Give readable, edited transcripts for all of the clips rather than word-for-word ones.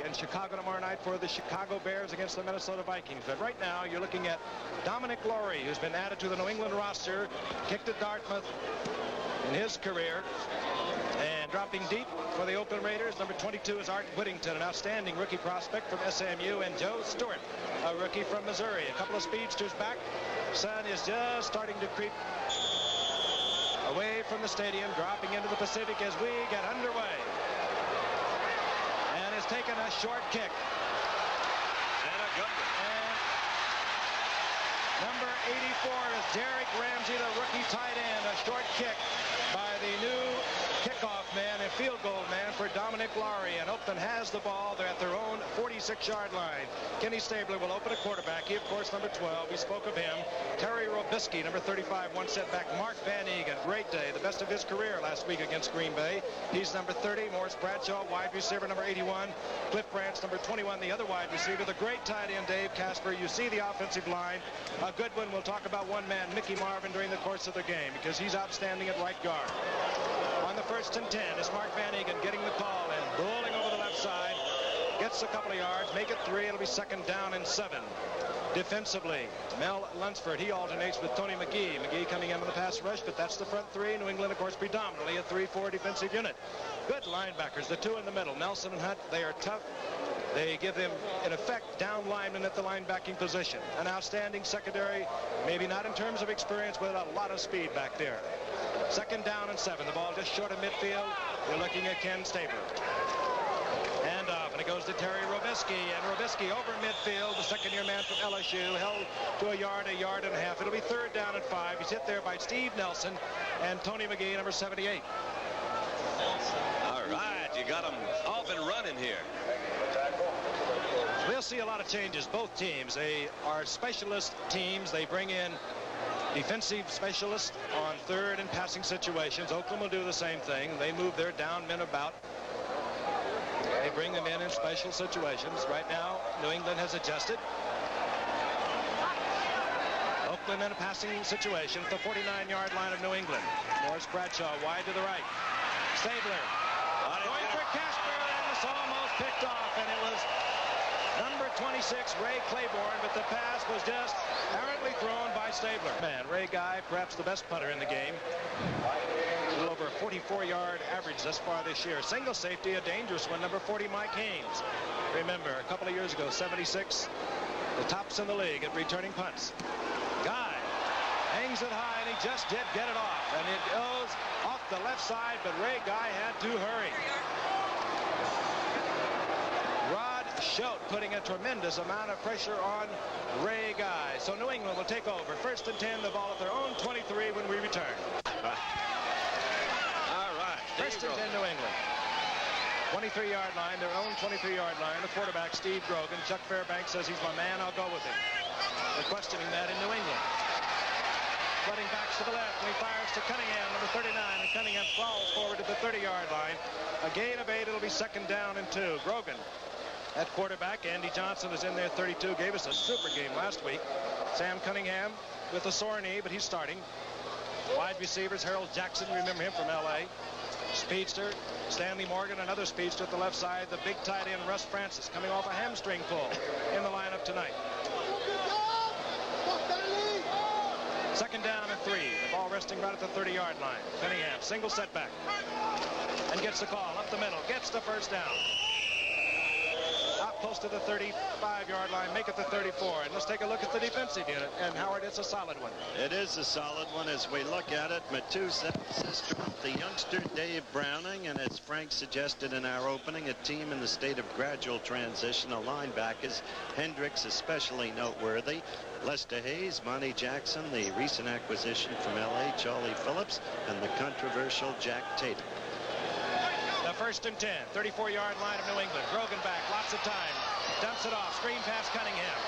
in Chicago tomorrow night for the Chicago Bears against the Minnesota Vikings. But right now you're looking at Dominic Laurie, who's been added to the New England roster, kicked at Dartmouth in his career. And dropping deep for the Oakland Raiders, number 22 is Art Whittington, an outstanding rookie prospect from SMU, and Joe Stewart, a rookie from Missouri. A couple of speedsters back. Sun is just starting to creep away from the stadium, dropping into the Pacific as we get underway. And has taken a short kick. And a good one. And number 84 is Derek Ramsey, the rookie tight end. A short kick by the new kickoff man and field goal man for Dominic Laurie. And Oakland has the ball. They're at their own 46-yard line. Kenny Stabler will open a quarterback. He, of course, number 12. We spoke of him. Terry Robisky, number 35, one setback. Mark Van Egan, great day. The best of his career last week against Green Bay. He's number 30. Morris Bradshaw, wide receiver, number 81. Cliff Branch, number 21, the other wide receiver. The great tight end, Dave Casper. You see the offensive line. A good one. We'll talk about one man, Mickey Marvin, during the course of the game because he's outstanding at right guard. On the 1st and 10 is Mark Van Egan getting the call and bowling over the left side. Gets a couple of yards, make it 3. It'll be 2nd down and 7. Defensively, Mel Lunsford, he alternates with Tony McGee. McGee coming in on the pass rush, but that's the front three. New England, of course, predominantly a 3-4 defensive unit. Good linebackers, the two in the middle, Nelson and Hunt. They are tough. They give them, in effect, down linemen at the linebacking position. An outstanding secondary, maybe not in terms of experience, but a lot of speed back there. 2nd down and 7. The ball just short of midfield. You're looking at Ken Stabler. And off, and it goes to Terry Robisky. And Robisky over midfield, the second-year man from LSU, held to a yard and a half. It'll be 3rd down and 5. He's hit there by Steve Nelson and Tony McGee, number 78. All right, you got them off and running here. We'll see a lot of changes. Both teams, they are specialist teams. They bring in defensive specialists on 3rd and passing situations. Oakland will do the same thing. They move their down men about. They bring them in special situations. Right now, New England has adjusted. Oakland in a passing situation at the 49-yard line of New England. Morris Bradshaw wide to the right. Stabler going for Casper, and it's almost picked off, and it was number 26, Ray Claiborne, but the pass was just errantly thrown by Stabler. Man, Ray Guy, perhaps the best punter in the game. A little over a 44-yard average thus far this year. Single safety, a dangerous one, number 40, Mike Haynes. Remember, a couple of years ago, 76, the tops in the league at returning punts. Guy hangs it high, and he just did get it off. And it goes off the left side, but Ray Guy had to hurry. Schultz putting a tremendous amount of pressure on Ray Guy. So New England will take over. 1st and 10, the ball at their own 23 when we return. All right. 1st and 10, New England. 23-yard line, their own 23-yard line. The quarterback, Steve Grogan. Chuck Fairbanks says he's my man. I'll go with him. They're questioning that in New England. Flooding backs to the left, and he fires to Cunningham, number 39, and Cunningham falls forward to the 30-yard line. A gain of 8. It'll be 2nd down and 2. Grogan at quarterback. Andy Johnson is in there, 32. Gave us a super game last week. Sam Cunningham with a sore knee, but he's starting. Wide receivers, Harold Jackson, you remember him from L.A. Speedster, Stanley Morgan, another speedster at the left side. The big tight end, Russ Francis, coming off a hamstring pull in the lineup tonight. 2nd down and 3. The ball resting right at the 30-yard line. Cunningham, single setback. And gets the call up the middle. Gets the 1st down. Up close to the 35-yard line, make it the 34. And let's take a look at the defensive unit. And Howard, it's a solid one. It is a solid one as we look at it. Matusa has dropped the youngster Dave Browning, and as Frank suggested in our opening, a team in the state of gradual transition. A linebackers, Hendricks especially noteworthy. Lester Hayes, Monty Jackson, the recent acquisition from L.A., Charlie Phillips, and the controversial Jack Tatum. The 1st and 10, 34-yard line of New England. Grogan back, lots of time. Dumps it off, screen pass Cunningham.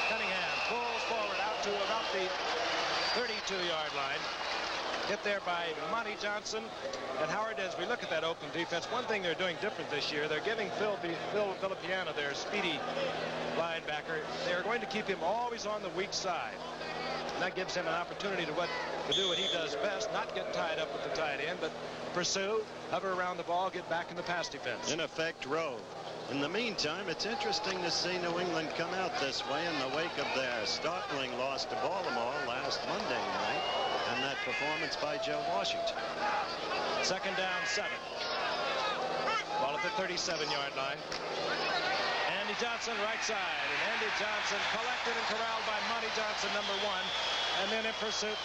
Cunningham pulls forward out to about the 32-yard line. Hit there by Monty Johnson. And Howard, as we look at that Oakland defense, one thing they're doing different this year, they're giving Phil Filippiano, their speedy linebacker, they're going to keep him always on the weak side. And that gives him an opportunity to do what he does best, not get tied up with the tight end, but pursue, hover around the ball, get back in the pass defense. In effect, rove. In the meantime, it's interesting to see New England come out this way in the wake of their startling loss to Baltimore last Monday night and that performance by Joe Washington. Second down, 7. Ball at the 37-yard line. Andy Johnson, right side. And Andy Johnson collected and corralled by Monty Johnson, number 1. And then in pursuit,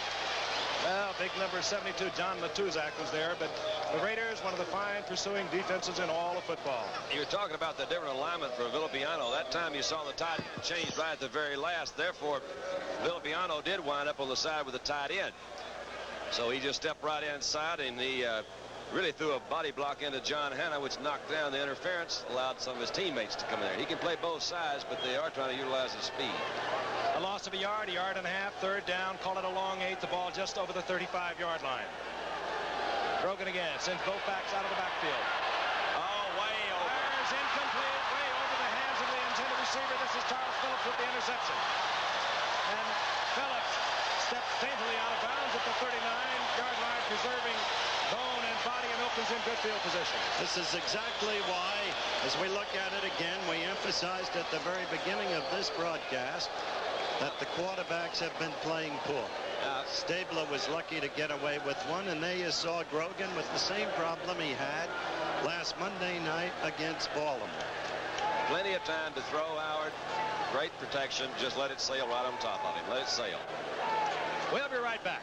well, big number 72, John Matuzak was there. But the Raiders, one of the fine pursuing defenses in all of football. You were talking about the different alignment for Villapiano. That time you saw the tight end change right at the very last. Therefore, Villapiano did wind up on the side with the tight end. So he just stepped right inside, and he really threw a body block into John Hanna, which knocked down the interference, allowed some of his teammates to come in there. He can play both sides, but they are trying to utilize his speed. A loss of a yard and a half, third down, call it a long 8, the ball just over the 35-yard line. Grogan again, sends both backs out of the backfield. Oh, way over. Fires incomplete, way over the hands of the intended receiver. This is Charles Phillips with the interception. And Phillips steps daintily out of bounds at the 39-yard line, preserving bone and body, and opens in good field position. This is exactly why, as we look at it again, we emphasized at the very beginning of this broadcast that the quarterbacks have been playing poor. Stabler was lucky to get away with one, and there you saw Grogan with the same problem he had last Monday night against Baltimore. Plenty of time to throw, Howard. Great protection. Just let it sail right on top of him. Let it sail. We'll be right back.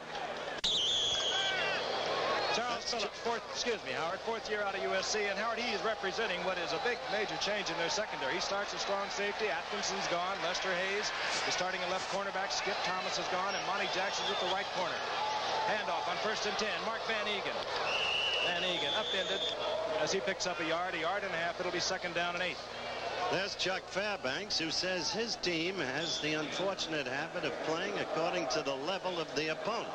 Charles Phillips, fourth year out of USC, and Howard, he is representing what is a big major change in their secondary. He starts a strong safety. Atkinson's gone. Lester Hayes is starting a left cornerback. Skip Thomas is gone, and Monty Jackson's at the right corner. Handoff on 1st and 10. Mark Van Egan. Van Egan upended as he picks up a yard and a half. It'll be 2nd down and 8. There's Chuck Fairbanks, who says his team has the unfortunate habit of playing according to the level of the opponent,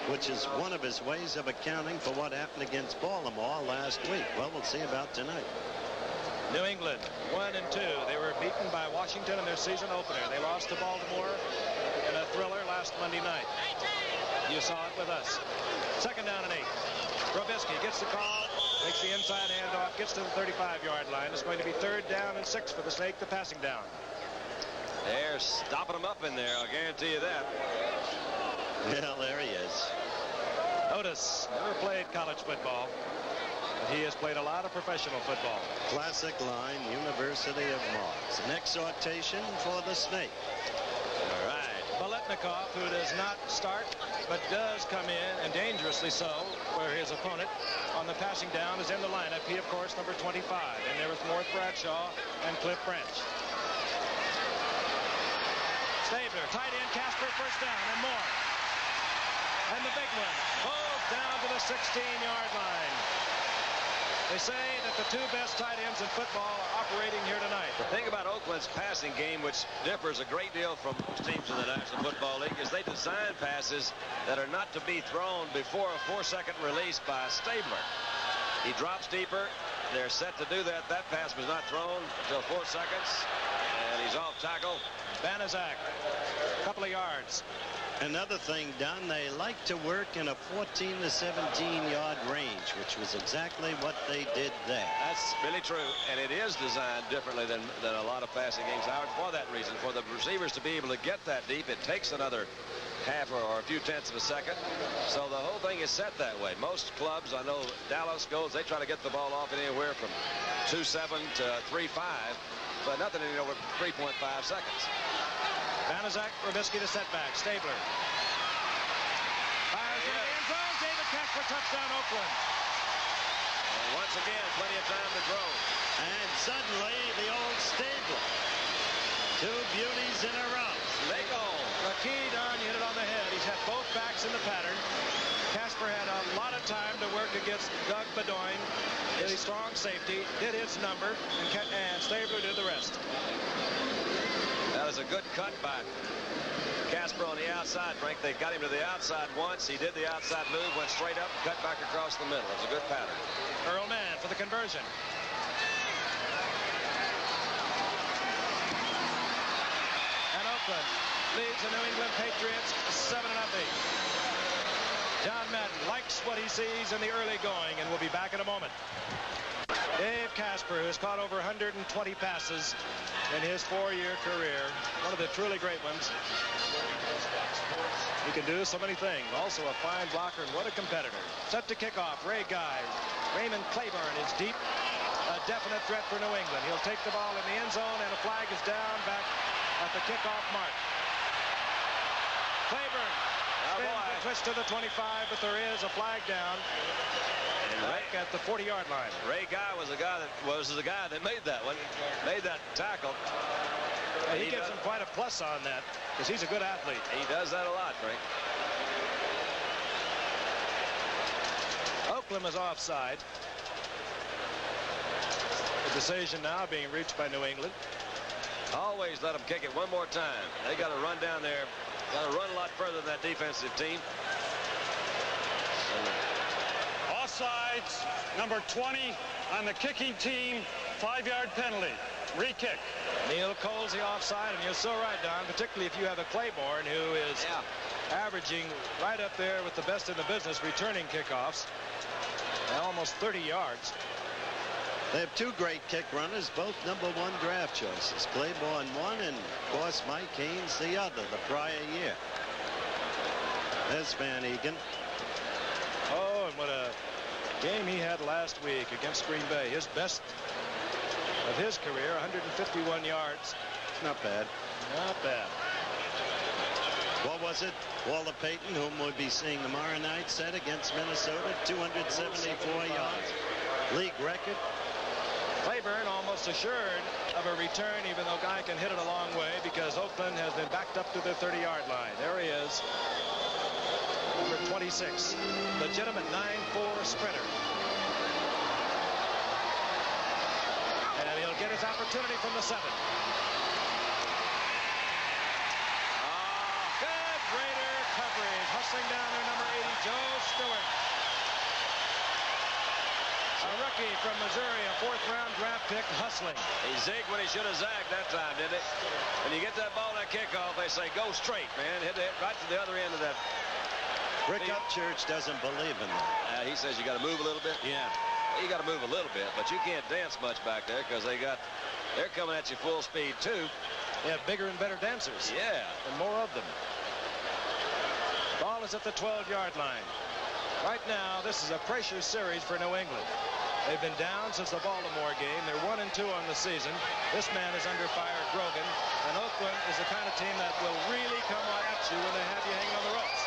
which is one of his ways of accounting for what happened against Baltimore last week. Well, we'll see about tonight. New England 1-2. They were beaten by Washington in their season opener. They lost to Baltimore in a thriller last Monday night. You saw it with us. 2nd down and 8. Robisky gets the call, makes the inside handoff, gets to the 35-yard line. It's going to be 3rd down and 6 for the Snake, the passing down. They're stopping them up in there, I'll guarantee you that. Well, there he is. Otis never played college football, but he has played a lot of professional football. Classic line, University of Mars. An exhortation for the Snake. All right. Biletnikoff, who does not start, but does come in, and dangerously so, for his opponent on the passing down, is in the lineup. He, of course, number 25. And there was Morth Bradshaw and Cliff Branch. Stabler, tight end, Casper, 1st down, and more. And the big one, both down to the 16-yard line. They say that the 2 best tight ends in football are operating here tonight. The thing about Oakland's passing game, which differs a great deal from most teams in the National Football League, is they design passes that are not to be thrown before a 4-second release by Stabler. He drops deeper. They're set to do that. That pass was not thrown until 4 seconds, and he's off tackle. Banaszak, a couple of yards. Another thing, Don, they like to work in a 14 to 17-yard range, which was exactly what they did there. That's really true, and it is designed differently than a lot of passing games, Howard, for that reason. For the receivers to be able to get that deep, it takes another half or a few tenths of a second. So the whole thing is set that way. Most clubs, I know Dallas goes, they try to get the ball off in anywhere from 2.7 to 3.5, but nothing in over 3.5 seconds. Banaszak, Robisky to setback. Stabler fires in the end zone. David Casper, touchdown, Oakland. And once again, plenty of time to throw. And suddenly, the old Stabler. 2 beauties in a row. They go. Rakee hit it on the head. He's had both backs in the pattern. Casper had a lot of time to work against Doug Bedoin. His strong safety did his number, and Stabler did the rest. That was a good cut by Casper on the outside, Frank. They got him to the outside once. He did the outside move, went straight up, cut back across the middle. It was a good pattern. Earl Mann for the conversion. And Oakland leads the New England Patriots 7-0. John Madden likes what he sees in the early going, and we'll be back in a moment. Dave Casper, who's caught over 120 passes in his 4-year career. One of the truly great ones. He can do so many things. Also a fine blocker, and what a competitor. Set to kick off. Ray Guy. Raymond Claiborne is deep. A definite threat for New England. He'll take the ball in the end zone, and a flag is down back at the kickoff mark. Claiborne spins a twist to the 25, but there is a flag down. Right at the 40-yard line. Ray Guy was the guy that made that one, made that tackle. And he gives him quite a plus on that because he's a good athlete. He does that a lot, Frank. Oakland is offside. The decision now being reached by New England. Always let them kick it one more time. They got to run down there. Got to run a lot further than that defensive team. Offsides, number 20 on the kicking team, 5-yard penalty. Re-kick. Neil Colsey offside, and you're so right, Don, particularly if you have a Claiborne who is averaging right up there with the best in the business returning kickoffs, almost 30 yards. They have two great kick runners, both #1 draft choices. Claiborne one, and of course Mike Haynes the other, the prior year. There's Van Egan. Oh, and what a game he had last week against Green Bay. His best of his career, 151 yards. Not bad. Not bad. What was it? Walter Payton, whom we'll be seeing tomorrow night, set against Minnesota, 274 yards. League record. Claiborne almost assured of a return, even though Guy can hit it a long way because Oakland has been backed up to the 30-yard line. There he is. Number 26. Legitimate 9'4" sprinter. And he'll get his opportunity from the 7. Good Raider coverage. Hustling down there, number 80, Joe Stewart. A rookie from Missouri, a 4th-round draft pick, hustling. He zigged when he should have zagged that time, didn't he? When you get that ball at kickoff, they say, go straight, man. Hit it right to the other end of that. Rick Upchurch doesn't believe in that. He says you got to move a little bit. Yeah. You got to move a little bit, but you can't dance much back there because they're coming at you full speed, too. They have bigger and better dancers. Yeah. And more of them. Ball is at the 12-yard line. Right now, this is a pressure series for New England. They've been down since the Baltimore game. They're 1-2 on the season. This man is under fire, Grogan. And Oakland is the kind of team that will really come at you when they have you hanging on the ropes.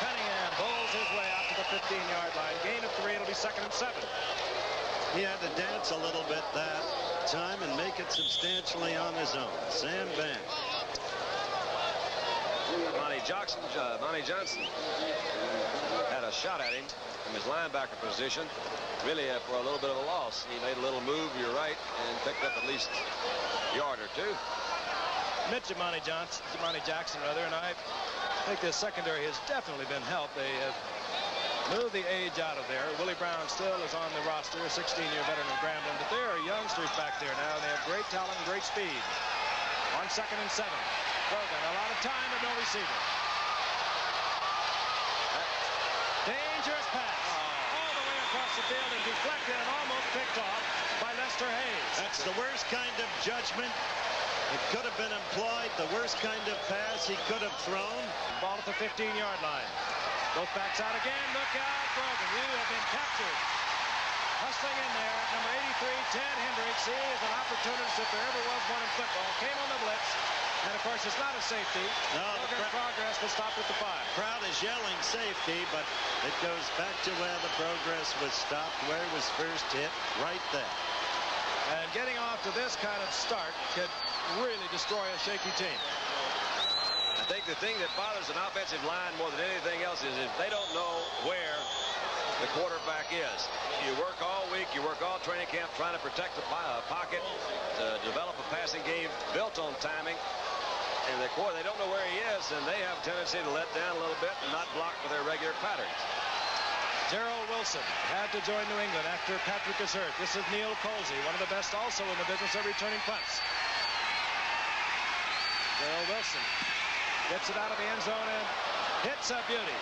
Cunningham bowls his way out to the 15-yard line. Gain of 3. It'll be 2nd and 7. He had to dance a little bit that time and make it substantially on his own. Sam Bank. Monty Johnson had a shot at him from his linebacker position. Really for a little bit of a loss. He made a little move, you're right, and picked up at least a yard or 2. Jamani Jackson, and I think this secondary has definitely been helped. They have moved the age out of there. Willie Brown still is on the roster, a 16-year veteran of Grambling, but there are youngsters back there now, and they have great talent and great speed. On 2nd and 7. Grogan, a lot of time but no receiver. Dangerous pass. All the way across the field and deflected and almost picked off by Lester Hayes. That's the worst kind of judgment. It could have been employed. The worst kind of pass he could have thrown. Ball at the 15-yard line. Both backs out again. Look out, Grogan. You have been captured. Hustling in there. Number 83, Ted Hendricks. He is an opportunist if there ever was one in football. Came on the blitz. And, of course, it's not a safety. No, the progress will stop at the 5. Crowd is yelling safety, but it goes back to where the progress was stopped, where it was first hit, right there. And getting off to this kind of start could really destroy a shaky team. I think the thing that bothers an offensive line more than anything else is if they don't know where the quarterback is. You work all week, you work all training camp trying to protect the pocket, to develop a passing game built on timing. And they don't know where he is, and they have a tendency to let down a little bit and not block with their regular patterns. Gerald Wilson had to join New England after Patrick is hurt. This is Neil Colsey, one of the best also in the business of returning punts. Gerald Wilson gets it out of the end zone and hits a beauty.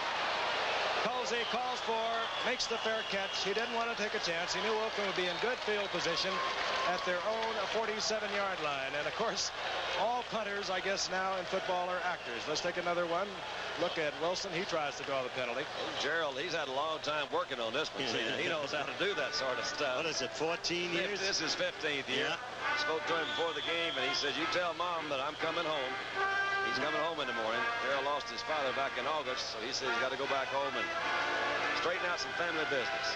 Colsey calls for, makes the fair catch. He didn't want to take a chance. He knew Oakland would be in good field position at their own 47-yard line. And, of course, all punters, I guess, now in football are actors. Let's take another one. Look at Wilson. He tries to draw the penalty. Gerald, he's had a long time working on this one. He knows how to do that sort of stuff. What is it, 14 years? This is 15th year. Yeah. Spoke to him before the game, and he says, you tell Mom that I'm coming home. He's coming home in the morning. Gerald lost his father back in August, so he says he's got to go back home and straighten out some family business.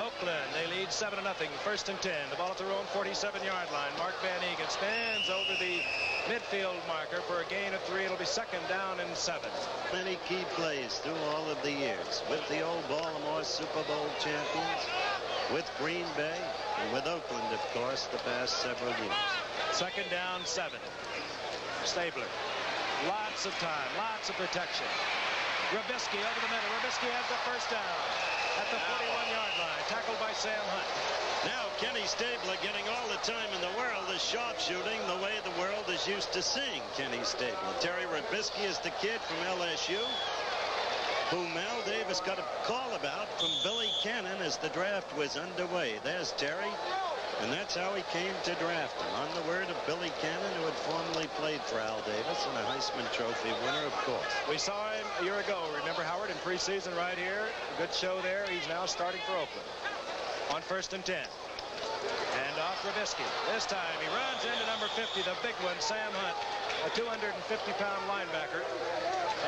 Oakland, they lead 7-0. 1st and 10. The ball at their own 47-yard line. Mark Van Egan spans over the midfield marker for a gain of 3. It'll be 2nd down and 7. Many key plays through all of the years with the old Baltimore Super Bowl champions, with Green Bay, and with Oakland, of course, the past several years. 2nd down, 7. Stabler. Lots of time, lots of protection. Rubisky over the middle. Rubisky has the first down at the 41-yard line. Tackled by Sam Hunt. Now Kenny Stabler getting all the time in the world is sharpshooting the way the world is used to seeing Kenny Stabler. Terry Rubisky is the kid from LSU who Mel Davis got a call about from Billy Cannon as the draft was underway. There's Terry. And that's how he came to draft him, on the word of Billy Cannon, who had formerly played for Al Davis and a Heisman Trophy winner, of course. We saw him a year ago. Remember Howard in preseason right here? A good show there. He's now starting for Oakland on 1st and 10. And off Rubisky. This time he runs into number 50, the big one, Sam Hunt, a 250-pound linebacker.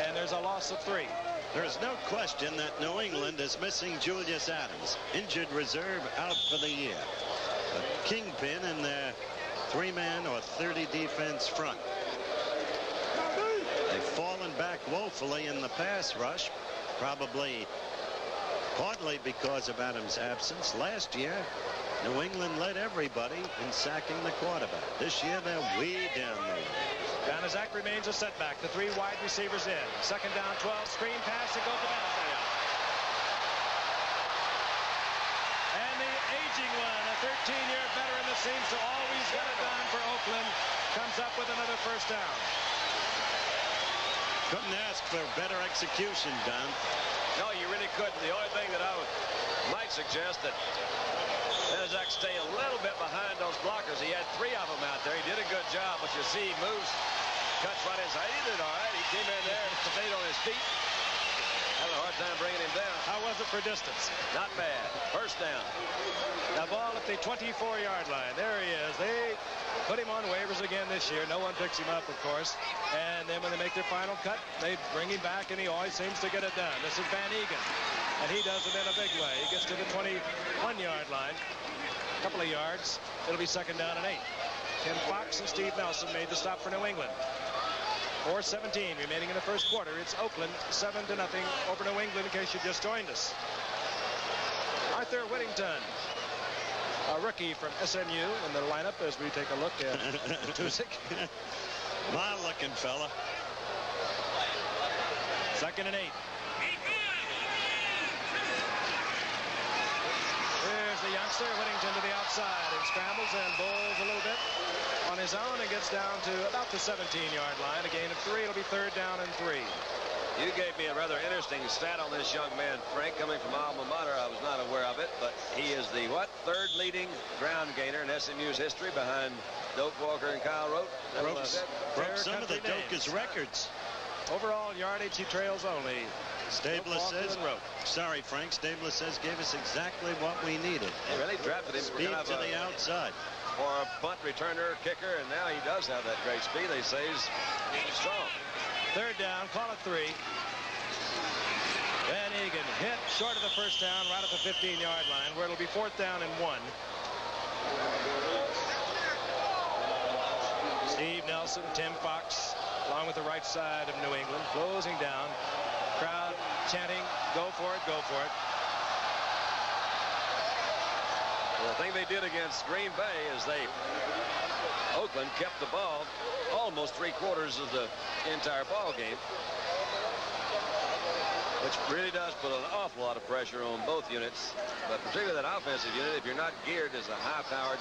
And there's a loss of 3. There's no question that New England is missing Julius Adams, injured reserve, out for the year. A kingpin in their 3-man or 30 defense front. They've fallen back woefully in the pass rush, probably partly because of Adams' absence. Last year, New England led everybody in sacking the quarterback. This year, they're way down the road. Banaszak remains a setback. The 3 wide receivers in. 2nd down, 12. Screen pass. It goes to Banaszak. And the aging one, a 13-year veteran that seems to always get it done for Oakland, comes up with another first down. Couldn't ask for better execution, Don. No, you really couldn't. The only thing that I might suggest that Banaszak stay a little bit behind those blockers. He had 3 of them out there. He did a good job, but you see he moves, cuts right inside. He did all right. He came in there and stayed on his feet. Having a hard time bringing him down. How was it for distance? Not bad. First down. The ball at the 24-yard line. There he is. They put him on waivers again this year. No one picks him up, of course. And then when they make their final cut, they bring him back, and he always seems to get it done. This is Van Egan, and he does it in a big way. He gets to the 21-yard line. A couple of yards. It'll be 2nd down and 8. Tim Fox and Steve Nelson made the stop for New England. 4:17 remaining in the first quarter. It's Oakland 7-0 over New England, in case you just joined us. Arthur Whittington, a rookie from SMU, in the lineup as we take a look at Tusick. Mild-looking fella. 2nd and 8. Here's the youngster, Whittington to the outside, and scrambles and bowls a little bit on his own and gets down to about the 17-yard line. A gain of 3. It'll be 3rd down and 3. You gave me a rather interesting stat on this young man, Frank, coming from alma mater. I was not aware of it, but he is the, 3rd leading ground gainer in SMU's history behind Doak Walker and Kyle Rote. Broke some of the Doak's records. Overall yardage, he trails only. Stabler says, sorry, Frank, Stabler says gave us exactly what we needed. They really drafted him Speed to the outside. For a punt returner, kicker, and now he does have that great speed. They say he's strong. 3rd down, call it 3. Van Egan hit short of the first down right at the 15-yard line, where it'll be 4th down and 1. Steve Nelson, Tim Fox, along with the right side of New England, closing down. Crowd chanting, go for it, go for it. Well, the thing they did against Green Bay is Oakland kept the ball almost 3/4 of the entire ball game, which really does put an awful lot of pressure on both units, but particularly that offensive unit if you're not geared as a high-powered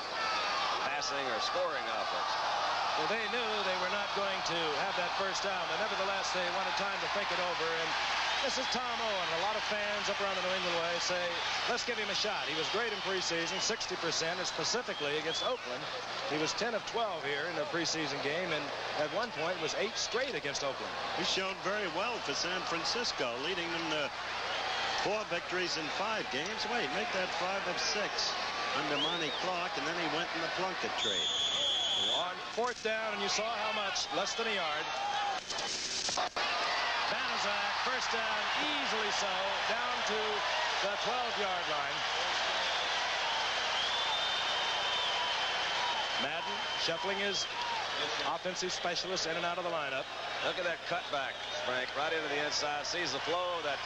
passing or scoring offense. Well, they knew they were not going to have that first down, but nevertheless, they wanted time to think it over, and This is Tom Owen. A lot of fans up around the New England way say, let's give him a shot. He was great in preseason, 60%, and specifically against Oakland. He was 10 of 12 here in a preseason game, and at one point was 8 straight against Oakland. He showed very well for San Francisco, leading them to 4 victories in 5 games. Wait, make that 5 of 6 under Monty Clark, and then he went in the Plunkett trade. On 4th down, and you saw how much, less than a yard. Banaszak, first down, easily so, down to the 12-yard line. Madden shuffling his offensive specialist in and out of the lineup. Look at that cutback, Frank, right into the inside. Sees the flow of that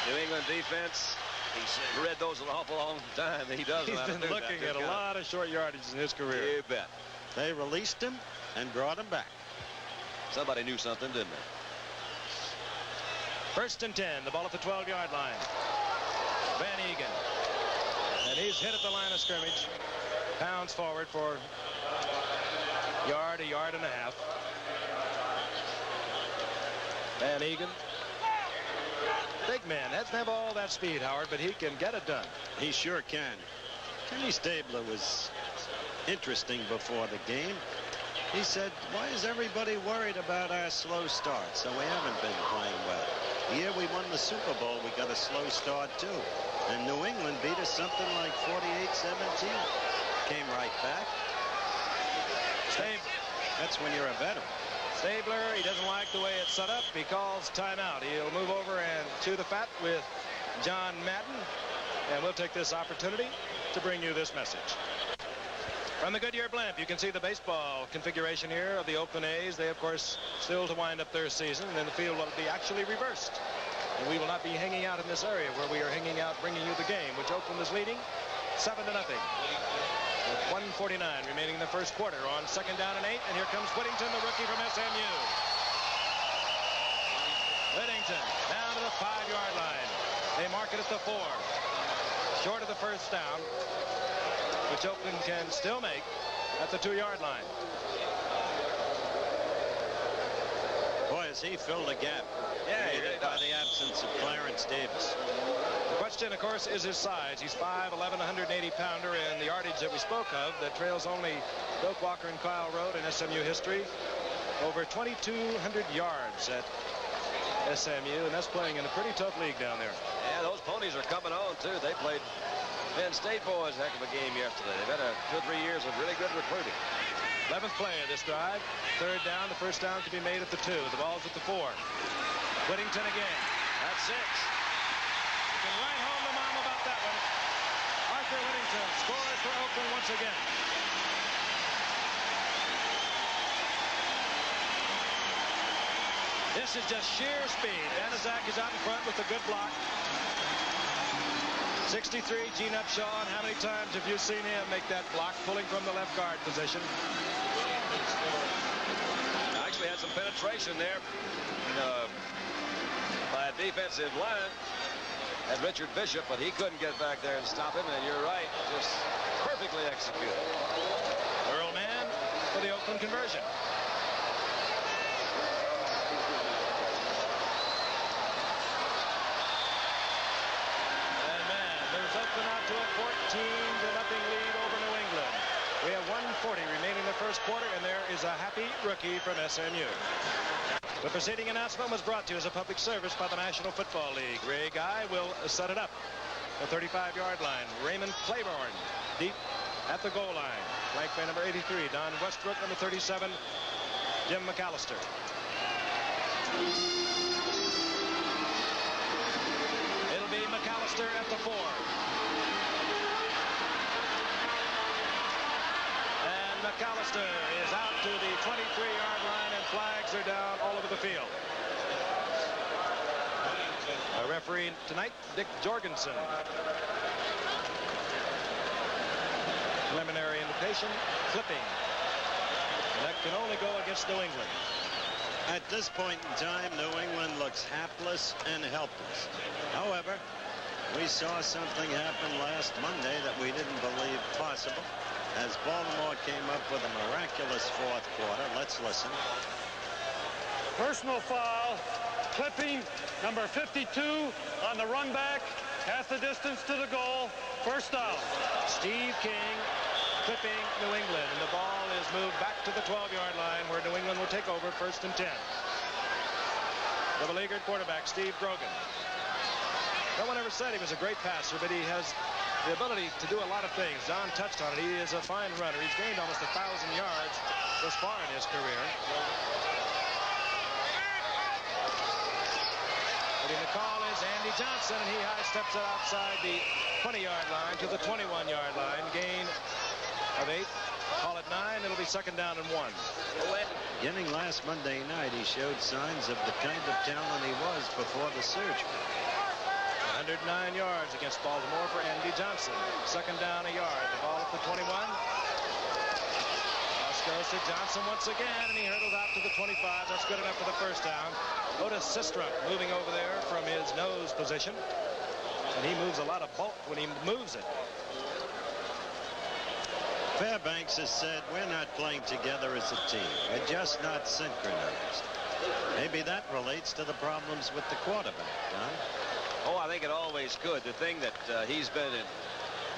New England defense. He's read those an awful long time. He does. He's been looking at a lot of short yardage in his career. You bet. They released him and brought him back. Somebody knew something, didn't they? 1st and 10. The ball at the 12-yard line. Van Egan. And he's hit at the line of scrimmage. Pounds forward for a yard and a half. Van Egan. Big man. Doesn't have all that speed, Howard, but he can get it done. He sure can. Kenny Stabler was interesting before the game. He said, why is everybody worried about our slow start? So we haven't been playing well. The year we won the Super Bowl, we got a slow start too. And New England beat us something like 48-17. Came right back. That's when you're a veteran. Stabler, he doesn't like the way it's set up. He calls timeout. He'll move over and chew the fat with John Madden. And we'll take this opportunity to bring you this message. From the Goodyear blimp, you can see the baseball configuration here of the Oakland A's. They, of course, still to wind up their season, and then the field will be actually reversed. And we will not be hanging out in this area where we are hanging out, bringing you the game, which Oakland is leading 7-0. With 1:49 remaining in the first quarter on 2nd down and 8. And here comes Whittington, the rookie from SMU. Whittington down to the 5-yard line. They mark it at the 4. Short of the first down, which Oakland can still make at the 2-yard line. Boy, has he filled a gap. Yeah, he really by does. the absence of Clarence Davis. The question, of course, is his size. He's 5'11", 180-pounder, and the yardage that we spoke of that trails only Doak Walker and Kyle Rote in SMU history. Over 2,200 yards at SMU, and that's playing in a pretty tough league down there. Yeah, those ponies are coming on, too. They played Penn State boys heck of a game yesterday. They've had 2 or 3 years of really good recruiting. 11th play of this drive. 3rd down. The first down can be made at the 2. The ball's at the 4. Whittington again. That's 6. You can write home to mom about that one. Arthur Whittington scores for Oakland once again. This is just sheer speed. Banaszak is out in front with a good block. 63, Gene Upshaw, and how many times have you seen him make that block, pulling from the left guard position? Actually had some penetration there by a defensive line at Richard Bishop, but he couldn't get back there and stop him, and you're right, just perfectly executed. Earl Mann for the Oakland conversion. Oakland out to a 14-0 lead over New England. We have 1:40 remaining in the first quarter, and there is a happy rookie from SMU. The preceding announcement was brought to you as a public service by the National Football League. Ray Guy will set it up. The 35-yard line. Raymond Claiborne deep at the goal line. Flanked by number 83, Don Westbrook, number 37, Jim McAllister. It'll be McAllister at the 4. McAllister is out to the 23-yard line, and flags are down all over the field. A referee tonight, Dick Jorgensen. Preliminary indication, clipping. And that can only go against New England. At this point in time, New England looks hapless and helpless. However, we saw something happen last Monday that we didn't believe possible, as Baltimore came up with a miraculous 4th quarter. Let's listen. Personal foul clipping number 52 on the run back, half the distance to the goal, first down. Steve King clipping New England, and the ball is moved back to the 12-yard line where New England will take over, 1st and 10. The beleaguered quarterback, Steve Grogan. No one ever said he was a great passer, but he has the ability to do a lot of things. Don touched on it. He is a fine runner. He's gained almost 1,000 yards thus far in his career. Getting the call is Andy Johnson, and he high steps it outside the 20-yard line to the 21-yard line. Gain of 8. Call it 9. It'll be 2nd down and 1. Beginning last Monday night, he showed signs of the kind of talent he was before the surgery. 109 yards against Baltimore for Andy Johnson. 2nd down, a yard. The ball at the 21. Toss goes to Johnson once again, and he hurdles out to the 25. That's good enough for the 1st down. Otis Sistrunk moving over there from his nose position. And he moves a lot of bulk when he moves it. Fairbanks has said we're not playing together as a team. We're just not synchronized. Maybe that relates to the problems with the quarterback, Don. Oh, I think it always could. The thing that he's been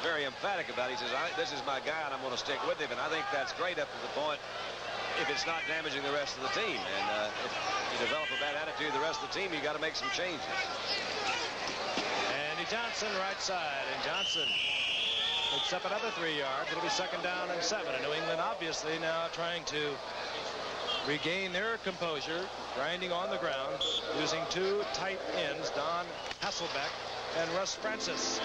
very emphatic about, he says, this is my guy and I'm going to stick with him. And I think that's great up to the point if it's not damaging the rest of the team. And if you develop a bad attitude the rest of the team, you got to make some changes. Andy Johnson right side, and Johnson picks up another 3 yards. It'll be 2nd down and 7. And New England obviously now trying to regain their composure, grinding on the ground, using 2 tight ends, Don Hasselbeck and Russ Francis.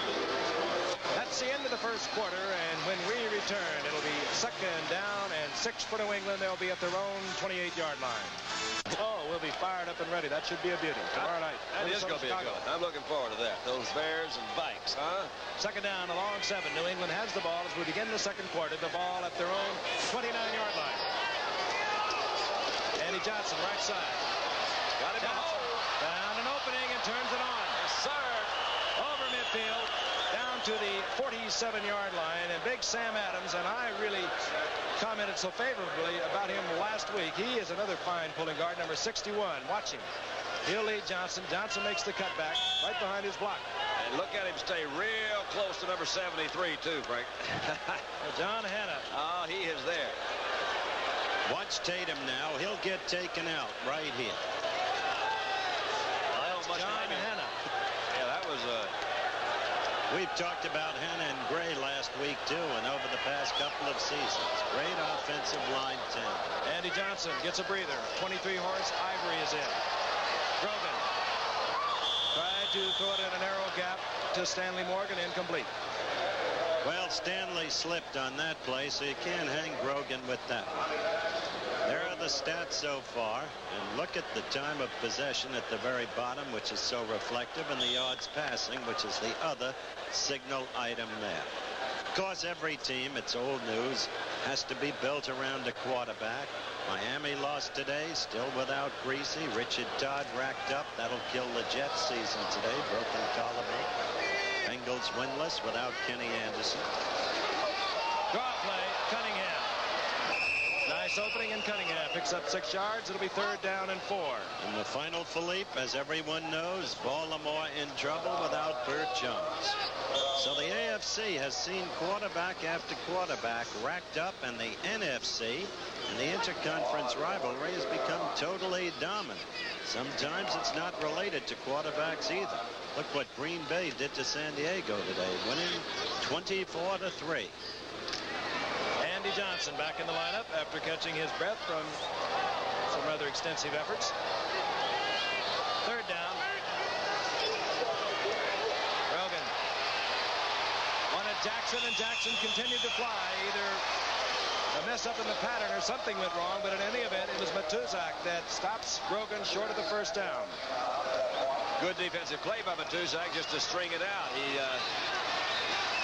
That's the end of the 1st quarter, and when we return, it'll be 2nd down and 6 for New England. They'll be at their own 28-yard line. Oh, we'll be fired up and ready. That should be a beauty tomorrow night. That is going to be a good one. I'm looking forward to that. Those Bears and bikes, huh? 2nd down, a long 7. New England has the ball as we begin the 2nd quarter. The ball at their own 29-yard line. Andy Johnson, right side. Got him. Found an opening and turns it on. Yes, sir. Over midfield, down to the 47-yard line. And big Sam Adams, and I really commented so favorably about him last week. He is another fine pulling guard, number 61. Watch him. He'll lead Johnson. Johnson makes the cutback right behind his block. And look at him stay real close to number 73, too, Frank. John Hanna. Oh, he is there. Watch Tatum now. He'll get taken out right here. John Hanna. Yeah, that was We've talked about Hanna and Gray last week, too, and over the past couple of seasons. Great offensive line team. Andy Johnson gets a breather. 23 horse. Ivory is in. Grogan tried to throw it in a narrow gap to Stanley Morgan. Incomplete. Well, Stanley slipped on that play, so you can't hang Grogan with that. There are the stats so far, and look at the time of possession at the very bottom, which is so reflective, and the yards passing, which is the other signal item there. Of course, every team, it's old news, has to be built around a quarterback. Miami lost today, still without Greasy. Richard Todd racked up. That'll kill the Jets season today. Broken collarbone. Bengals winless without Kenny Anderson. Draw play, Cunningham. Nice opening, and Cunningham picks up 6 yards. It'll be 3rd down and 4. And the final, Philippe, as everyone knows, Baltimore in trouble without Burt Jones. So the AFC has seen quarterback after quarterback racked up, and the NFC and the interconference rivalry has become totally dominant. Sometimes it's not related to quarterbacks either. Look what Green Bay did to San Diego today, winning 24-3. Andy Johnson back in the lineup after catching his breath from some rather extensive efforts. 3rd down. Rogan wanted Jackson, and Jackson continued to fly. Either a mess up in the pattern or something went wrong, but in any event, it was Matuzak that stops Grogan short of the 1st down. good defensive play by Matuzak just to string it out.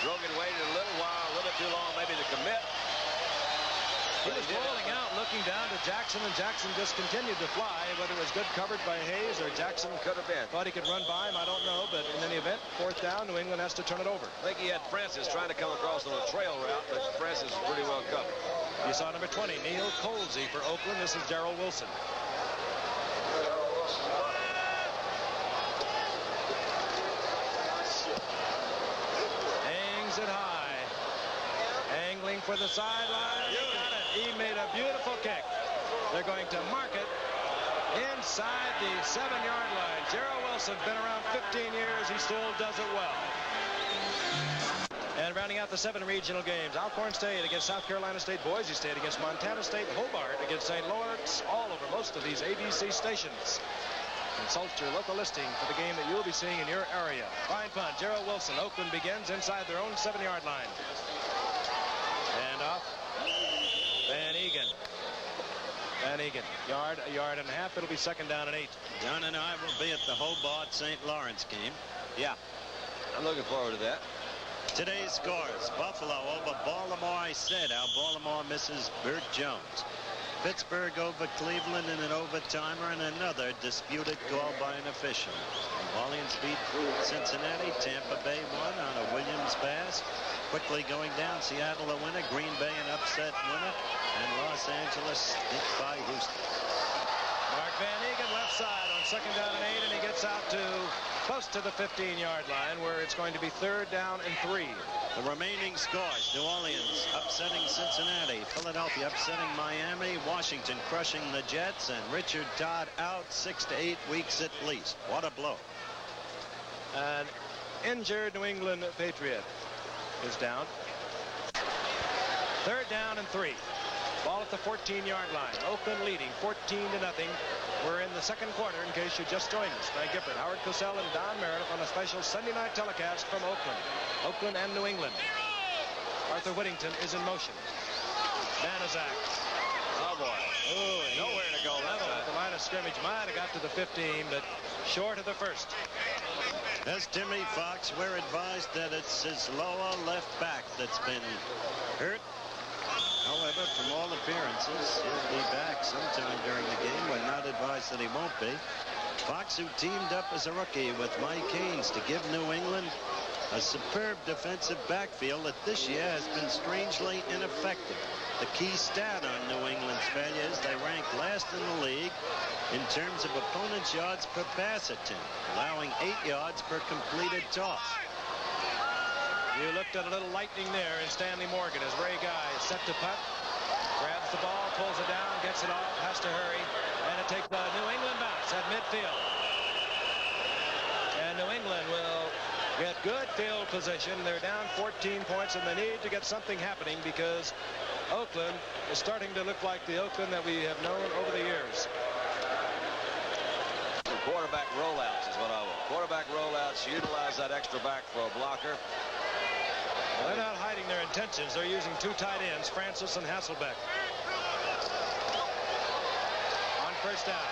Grogan waited a little while, a little bit too long maybe to commit. He was rolling out, looking down to Jackson, and Jackson just continued to fly. Whether it was good covered by Hayes or Jackson could have been. Thought he could run by him, I don't know. But in any event, 4th down, New England has to turn it over. I think he had Francis trying to come across on a trail route, but Francis is pretty well covered. You saw number 20, Neil Colsey for Oakland. This is Gerald Wilson. Fires it high. Angling for the sideline. He got it. He made a beautiful kick. They're going to mark it inside the 7-yard line. Gerald Wilson's been around 15 years. He still does it well. And rounding out the 7 regional games, Alcorn State against South Carolina State, Boise State against Montana State, Hobart against St. Lawrence, all over most of these ABC stations. Consult your local listing for the game that you'll be seeing in your area. Fine punt, Gerald Wilson. Oakland begins inside their own 7-yard line. And off. Van Egan. Van Egan. A yard and a half. It'll be 2nd down and 8. John and I will be at the Hobart St. Lawrence game. Yeah, I'm looking forward to that. Today's scores: Buffalo over Baltimore. I said how Baltimore misses Burt Jones. Pittsburgh over Cleveland in an overtimer, and another disputed call by an official. New Orleans beat Cincinnati. Tampa Bay won on a Williams pass. Quickly going down, Seattle a winner, Green Bay an upset winner, and Los Angeles hit by Houston. Mark Van Egan left side on 2nd down and 8, and he gets out to close to the 15-yard line, where it's going to be 3rd down and 3. The remaining scores: New Orleans upsetting Cincinnati, Philadelphia upsetting Miami, Washington crushing the Jets, and Richard Todd out 6 to 8 weeks at least. What a blow. An injured New England Patriot is down. 3rd down and 3. Ball at the 14-yard line. Oakland leading 14-0. We're in the 2nd quarter, in case you just joined us. Frank Gifford, Howard Cosell, and Don Meredith on a special Sunday night telecast from Oakland. Oakland and New England. Arthur Whittington is in motion. Banaszak. Oh, boy. Oh, Nowhere to go that time. The line of scrimmage might have got to the 15, but short of the 1st. As Timmy Fox, we're advised that it's his lower left back that's been hurt. However, from all appearances, he'll be back sometime during the game. We're not advised that he won't be. Fox, who teamed up as a rookie with Mike Haynes to give New England a superb defensive backfield that this year has been strangely ineffective. The key stat on New England's failure is they rank last in the league in terms of opponents' yards per pass attempt, allowing 8 yards per completed toss. You looked at a little lightning there in Stanley Morgan as Ray Guy is set to punt. Grabs the ball, pulls it down, gets it off, has to hurry, and it takes the New England bounce at midfield. And New England will get good field position. They're down 14 points, and they need to get something happening because Oakland is starting to look like the Oakland that we have known over the years. Quarterback rollouts is what I want. Quarterback rollouts, utilize that extra back for a blocker. They're not hiding their intentions. They're using 2 tight ends, Francis and Hasselbeck. On 1st down.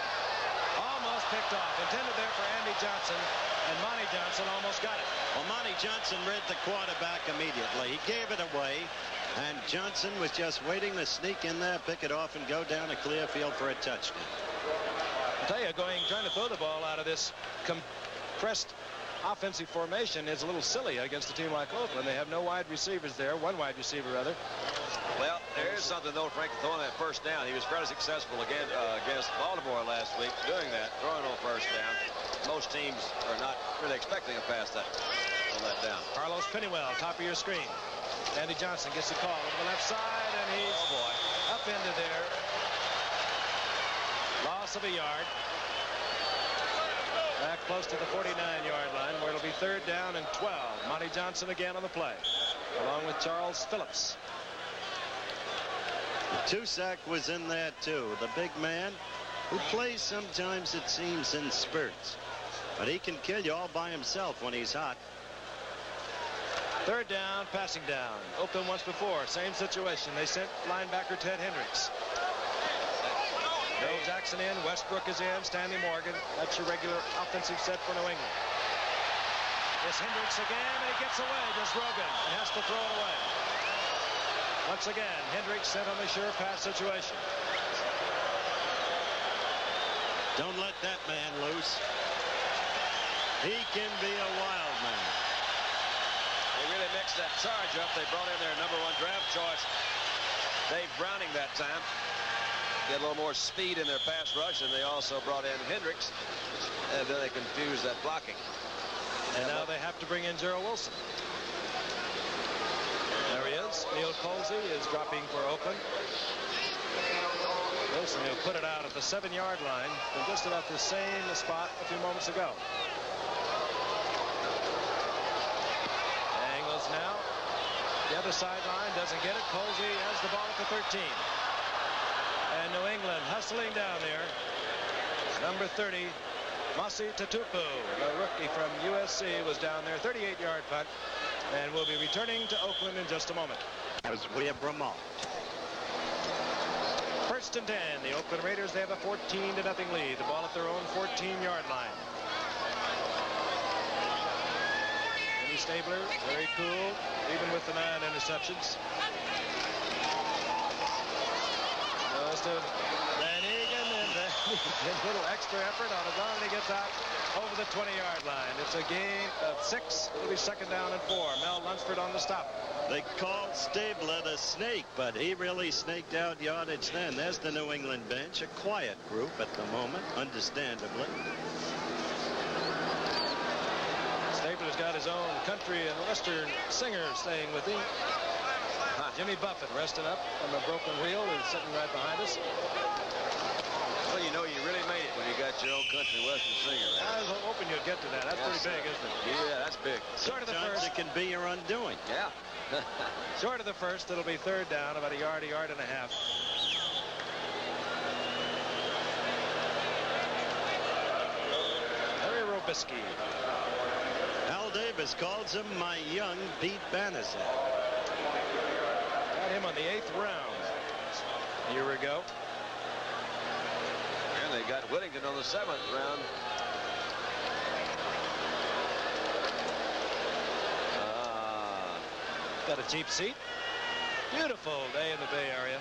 Almost picked off. Intended there for Andy Johnson, and Monty Johnson almost got it. Well, Monty Johnson read the quarterback immediately. He gave it away, and Johnson was just waiting to sneak in there, pick it off, and go down a clear field for a touchdown. I'll tell you, trying to throw the ball out of this compressed offensive formation is a little silly against a team like Oakland. They have no wide receivers there, 1 wide receiver rather. Well, there is something though, Frank, throwing that 1st down. He was fairly successful again against Baltimore last week doing that, throwing on 1st down. Most teams are not really expecting a pass that on that down. Carlos Pennywell, top of your screen. Andy Johnson gets the call over the left side, and he's up into there. Loss of a yard. Back close to the 49-yard line, where it'll be 3rd down and 12. Monty Johnson again on the play, along with Charles Phillips. Tusack was in there too, the big man who plays sometimes, it seems, in spurts. But he can kill you all by himself when he's hot. 3rd down, passing down. Oakland once before, same situation. They sent linebacker Ted Hendricks. Bill Jackson in, Westbrook is in, Stanley Morgan. That's your regular offensive set for New England. It's Hendricks again, and he gets away. Just Rogan and has to throw it away. Once again, Hendricks sent on the sure pass situation. Don't let that man loose. He can be a wild man. They really mixed that charge up. They brought in their #1 draft choice, Dave Browning, that time. Get a little more speed in their pass rush, and they also brought in Hendricks, and then they confused that blocking. And now they have to bring in Gerald Wilson. Neil Colsey is dropping for Oakland. Wilson will put it out at the 7-yard line from just about the same spot a few moments ago. Angles now. The other sideline doesn't get it. Colsey has the ball at the 13. And New England hustling down there. Number 30, Masi Tatupu, the rookie from USC, was down there. 38-yard punt. And will be returning to Oakland in just a moment. As we have remarked. First and 10. The Oakland Raiders, they have a 14-0 lead. The ball at their own 14-yard line. Kenny Stabler, very cool, even with the 9 interceptions. Goes to Van Egan, and a little extra effort on his own, and he gets out over the 20-yard line. It's a gain of 6. It'll be second down and 4. Mel Lunsford on the stop. They called Stabler the snake, but he really snaked out yardage then. There's the New England bench, a quiet group at the moment, understandably. Stabler's got his own country and western singer staying with him. Jimmy Buffett resting up on the broken wheel is sitting right behind us. Well, you know you really made it when you got your own country western singer. I was hoping you'd get to that. That's pretty big, isn't it? Yeah, that's big. Short of the Sometimes first. it can be your undoing. Yeah. Short of the first, it'll be third down, about a yard and a half. Larry Robisky. Al Davis calls him my young Pete Banaszak. Got him on the 8th round a year ago. And they got Whittington on the 7th round. Got a cheap seat. Beautiful day in the Bay Area.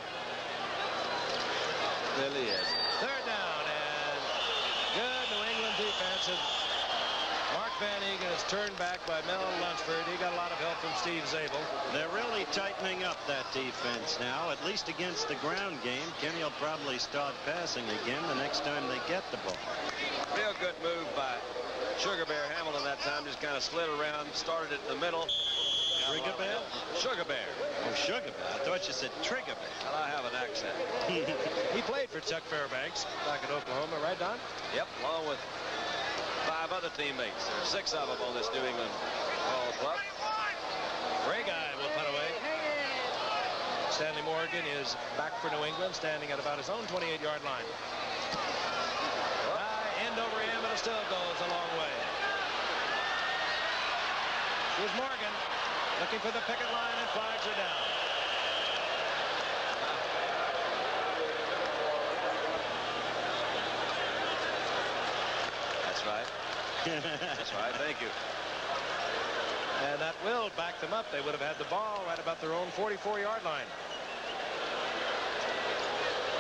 Really is. Third down, and good New England defense. Mark Van Egan is turned back by Mel Lunsford. He got a lot of help from Steve Zabel. They're really tightening up that defense now, at least against the ground game. Kenny will probably start passing again the next time they get the ball. Real good move by Sugar Bear Hamilton that time. Just kind of slid around, started it in the middle. Trigger Bear? Sugar Bear. Oh, Sugar Bear. I thought you said Trigger Bear. Well, I have an accent. He played for Chuck Fairbanks back in Oklahoma, right, Don? Yep, along with 5 other teammates. There are 6 of them on this New England ball club. Ray Guy will punt away. Stanley Morgan is back for New England, standing at about his own 28-yard line. End over end, but it still goes a long way. Here's Morgan looking for the picket line and flags are down. That's right. That's right. Thank you. And that will back them up. They would have had the ball right about their own 44-yard line.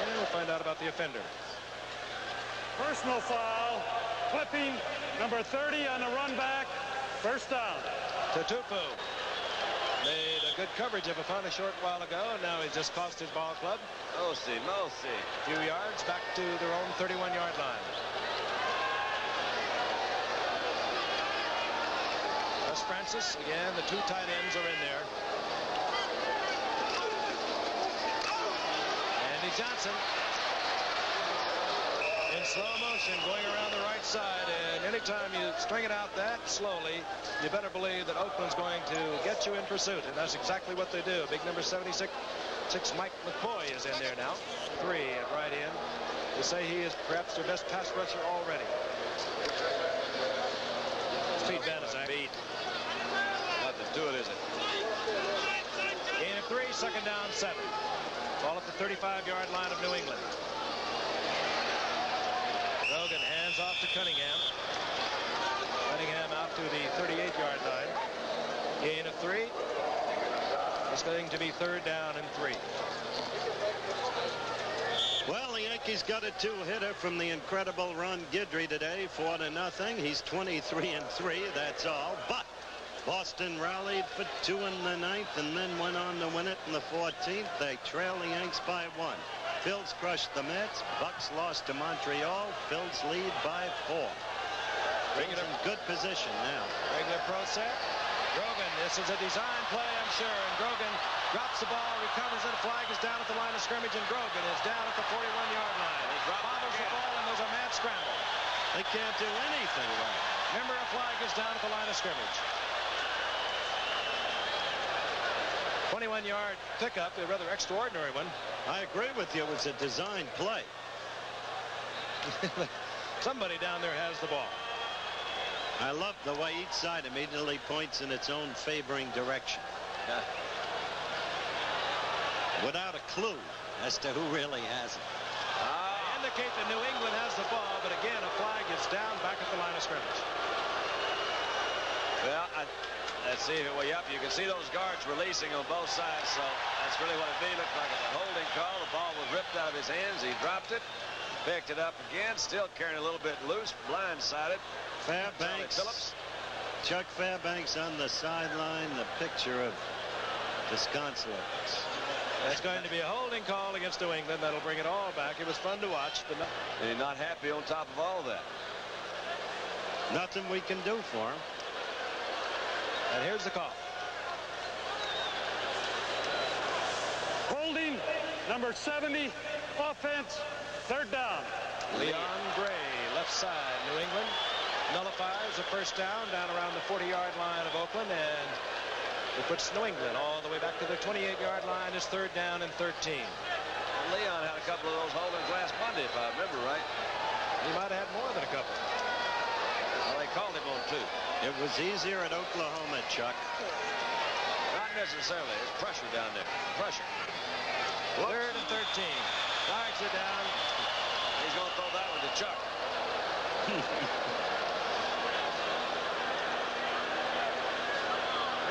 And we'll find out about the offender. Personal foul. Clipping number 30 on the run back. First down. Tatupu made a good coverage of a punt a short while ago, and now he's just cost his ball club. Mosi. A few yards back to their own 31-yard line. Russ Francis, again, the 2 tight ends are in there. Andy Johnson in slow motion going around the right side, and anytime you string it out that slowly, you better believe that Oakland's going to get you in pursuit, and that's exactly what they do. Big number 76 Mike McCoy is in there now. 3 at right end. They say he is perhaps their best pass rusher already. Pete Banaszak. Nothing to it, is it? Gain of 3, second down, 7. Ball at the 35-yard line of New England. Rogan hands off to Cunningham. Cunningham out to the 38-yard line. Gain of 3. It's going to be third down and 3. Well, the Yankees got a 2-hitter from the incredible Ron Guidry today, 4-0. He's 23-3, that's all. But Boston rallied for 2 in the 9th and then went on to win it in the 14th. They trail the Yanks by 1. Phils crushed the Mets. Bucks lost to Montreal. Phils lead by 4. Bringing in good position now. Regular pro set. Grogan, this is a design play, I'm sure. And Grogan drops the ball, recovers it. Flag is down at the line of scrimmage, and Grogan is down at the 41-yard line. He bobbles the ball, and there's a mad scramble. They can't do anything right. Remember, a flag is down at the line of scrimmage. 21-yard pickup, a rather extraordinary one. I agree with you. It was a design play. Somebody down there has the ball. I love the way each side immediately points in its own favoring direction. Without a clue as to who really has it. They indicate that New England has the ball, but again, a flag is down back at the line of scrimmage. Well, let's see. Well, yep, you can see those guards releasing on both sides, so that's really what it did. Looked like it's a holding call. The ball was ripped out of his hands. He dropped it, picked it up again, still carrying a little bit loose, blindsided. Fairbanks, Phillips. Chuck Fairbanks on the sideline, the picture of disconsolate. That's going to be a holding call against New England. That'll bring it all back. It was fun to watch, but And he's not happy on top of all that. Nothing we can do for him. And here's the call. Holding number 70, offense, third down. Leon Gray, left side, New England. Nullifies a first down around the 40-yard line of Oakland, and it puts New England all the way back to the 28-yard line. Is third down and 13. Leon had a couple of those holdings last Monday, if I remember right. He might have had more than a couple. Well, they called him on two. It was easier at Oklahoma, Chuck. Not necessarily. There's pressure down there. Pressure. Third and 13. Flags it down. He's going to throw that one to Chuck.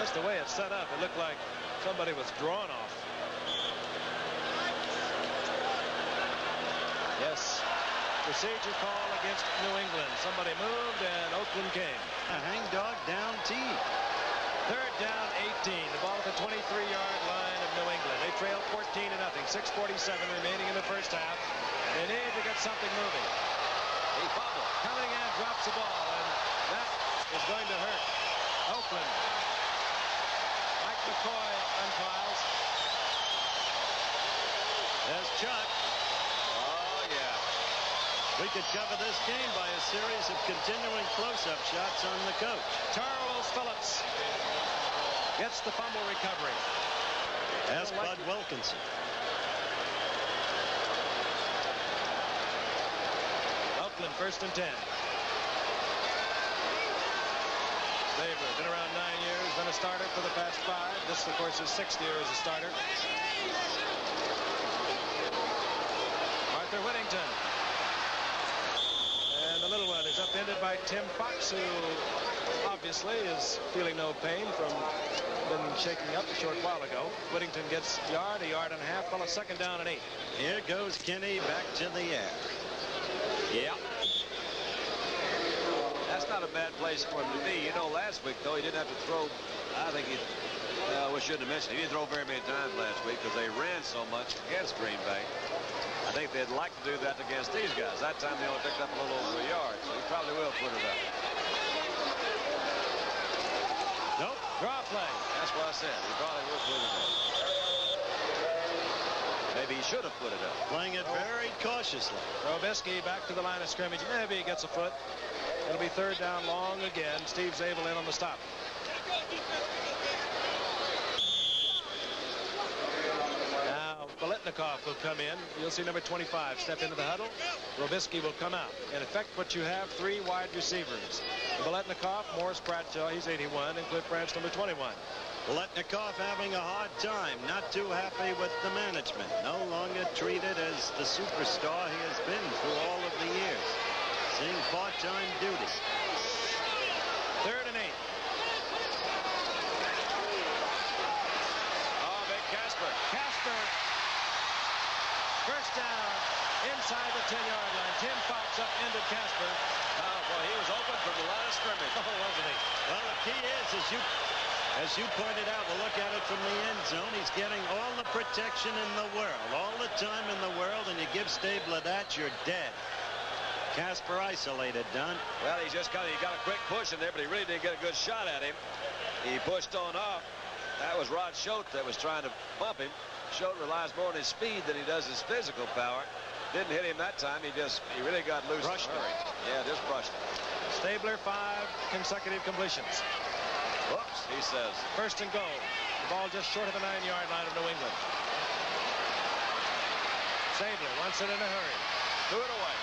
Just the way it's set up, it looked like somebody was drawn off. Yes. Procedure call against New England. Somebody moved, and Oakland came. A hangdog down T. Third down, 18. The ball at the 23-yard line of New England. They trail 14-0. 6:47 remaining in the first half. They need to get something moving. He fumbled. Cunningham drops the ball, and that is going to hurt Oakland. Mike McCoy unfiles. There's Chuck. Oh, yeah. We could cover this game by a series of continuing close-up shots on the coach. Charles Phillips gets the fumble recovery. Ask Bud Wilkinson. Oakland first and 10. They've been around 9 years, been a starter for the past 5. This, of course, is 6th year as a starter. Arthur Whittington. And the little one is upended by Tim Fox, who obviously is feeling no pain from been shaking up a short while ago. Whittington gets a yard and a half, well, a second down and 8. Here goes Kenny back to the air. Yeah. That's not a bad place for him to be. You know, last week, though, he didn't have to throw. I think he, we shouldn't have mentioned it. He didn't throw very many times last week because they ran so much against Green Bay. I think they'd like to do that against these guys. That time they only picked up a little over a yard, so he probably will put it up. Nope. Draw play. That's what I said. He probably will put it up. Maybe he should have put it up. Playing it very cautiously. Robisky back to the line of scrimmage. Maybe he gets a foot. It'll be third down long again. Steve Zabel in on the stop. Now Biletnikoff will come in. You'll see number 25 step into the huddle. Robisky will come out. In effect, what you have, 3 wide receivers. Biletnikoff, Morris Bradshaw, he's 81, and Cliff Branch, number 21. Biletnikoff having a hard time, not too happy with the management. No longer treated as the superstar he has been through all of the years. Seeing part-time duties. Third and 8. Oh, big Casper. Casper. First down inside the 10-yard line. Tim Fox upended Casper. Oh, boy, he was open from the line of scrimmage. Oh, wasn't he? Well, the key is, as you pointed out, we'll look at it from the end zone. He's getting all the protection in the world, all the time in the world, and you give Stabler that, you're dead. Casper isolated, Don. Well, he got a quick push in there, but he really didn't get a good shot at him. He pushed on off. That was Rod Schote that was trying to bump him. Schote relies more on his speed than he does his physical power. Didn't hit him that time. He really got loose. Brushed him. Yeah, just brushed him. Stabler 5 consecutive completions. Whoops, he says. First and goal. The ball just short of the 9-yard line of New England. Stabler wants it in a hurry. Threw it away.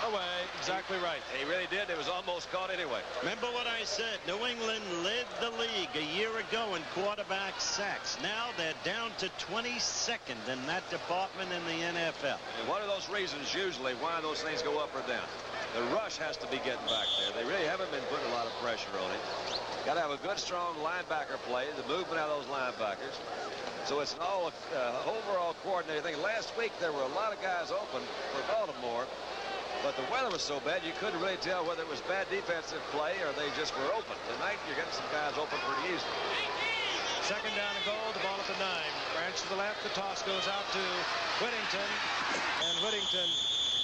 Away. Exactly right. He really did. It was almost caught anyway. Remember what I said? New England led the league a year ago in quarterback sacks. Now they're down to 22nd in that department in the NFL. And one of those reasons usually why those things go up or down. The rush has to be getting back there. They really haven't been putting a lot of pressure on him. Got to have a good, strong linebacker play, the movement out of those linebackers. So it's an overall coordinated thing. Last week there were a lot of guys open for Baltimore, but the weather was so bad you couldn't really tell whether it was bad defensive play or they just were open. Tonight you're getting some guys open pretty easily. Second down and goal. The ball at the 9. Branch to the left. The toss goes out to Whittington, and Whittington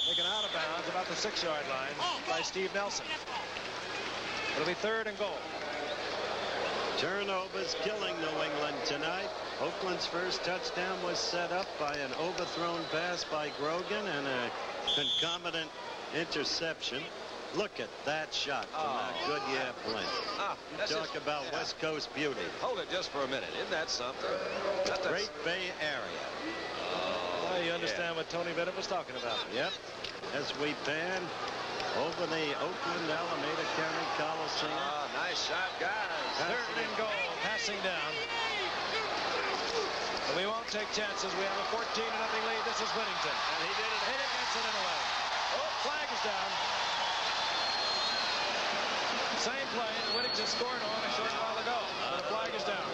taken out of bounds about the 6-yard line by Steve Nelson. It'll be third and goal. Turnovers killing New England tonight. Oakland's first touchdown was set up by an overthrown pass by Grogan and a concomitant interception. Look at that shot from that Goodyear plane. Talk about West Coast beauty. Hold it just for a minute. Isn't that something? Great Bay Area. Well, you understand what Tony Bennett was talking about. Yep. As we pan over the Oakland Alameda County Coliseum. Nice shot, guys. Third and goal. Passing down. But we won't take chances. We have a 14-0 lead. This is Whittington. And he did it. Hit it, gets it in away. Oh, flag is down. Same play that Whittington scored on a short while ago. But the flag is down.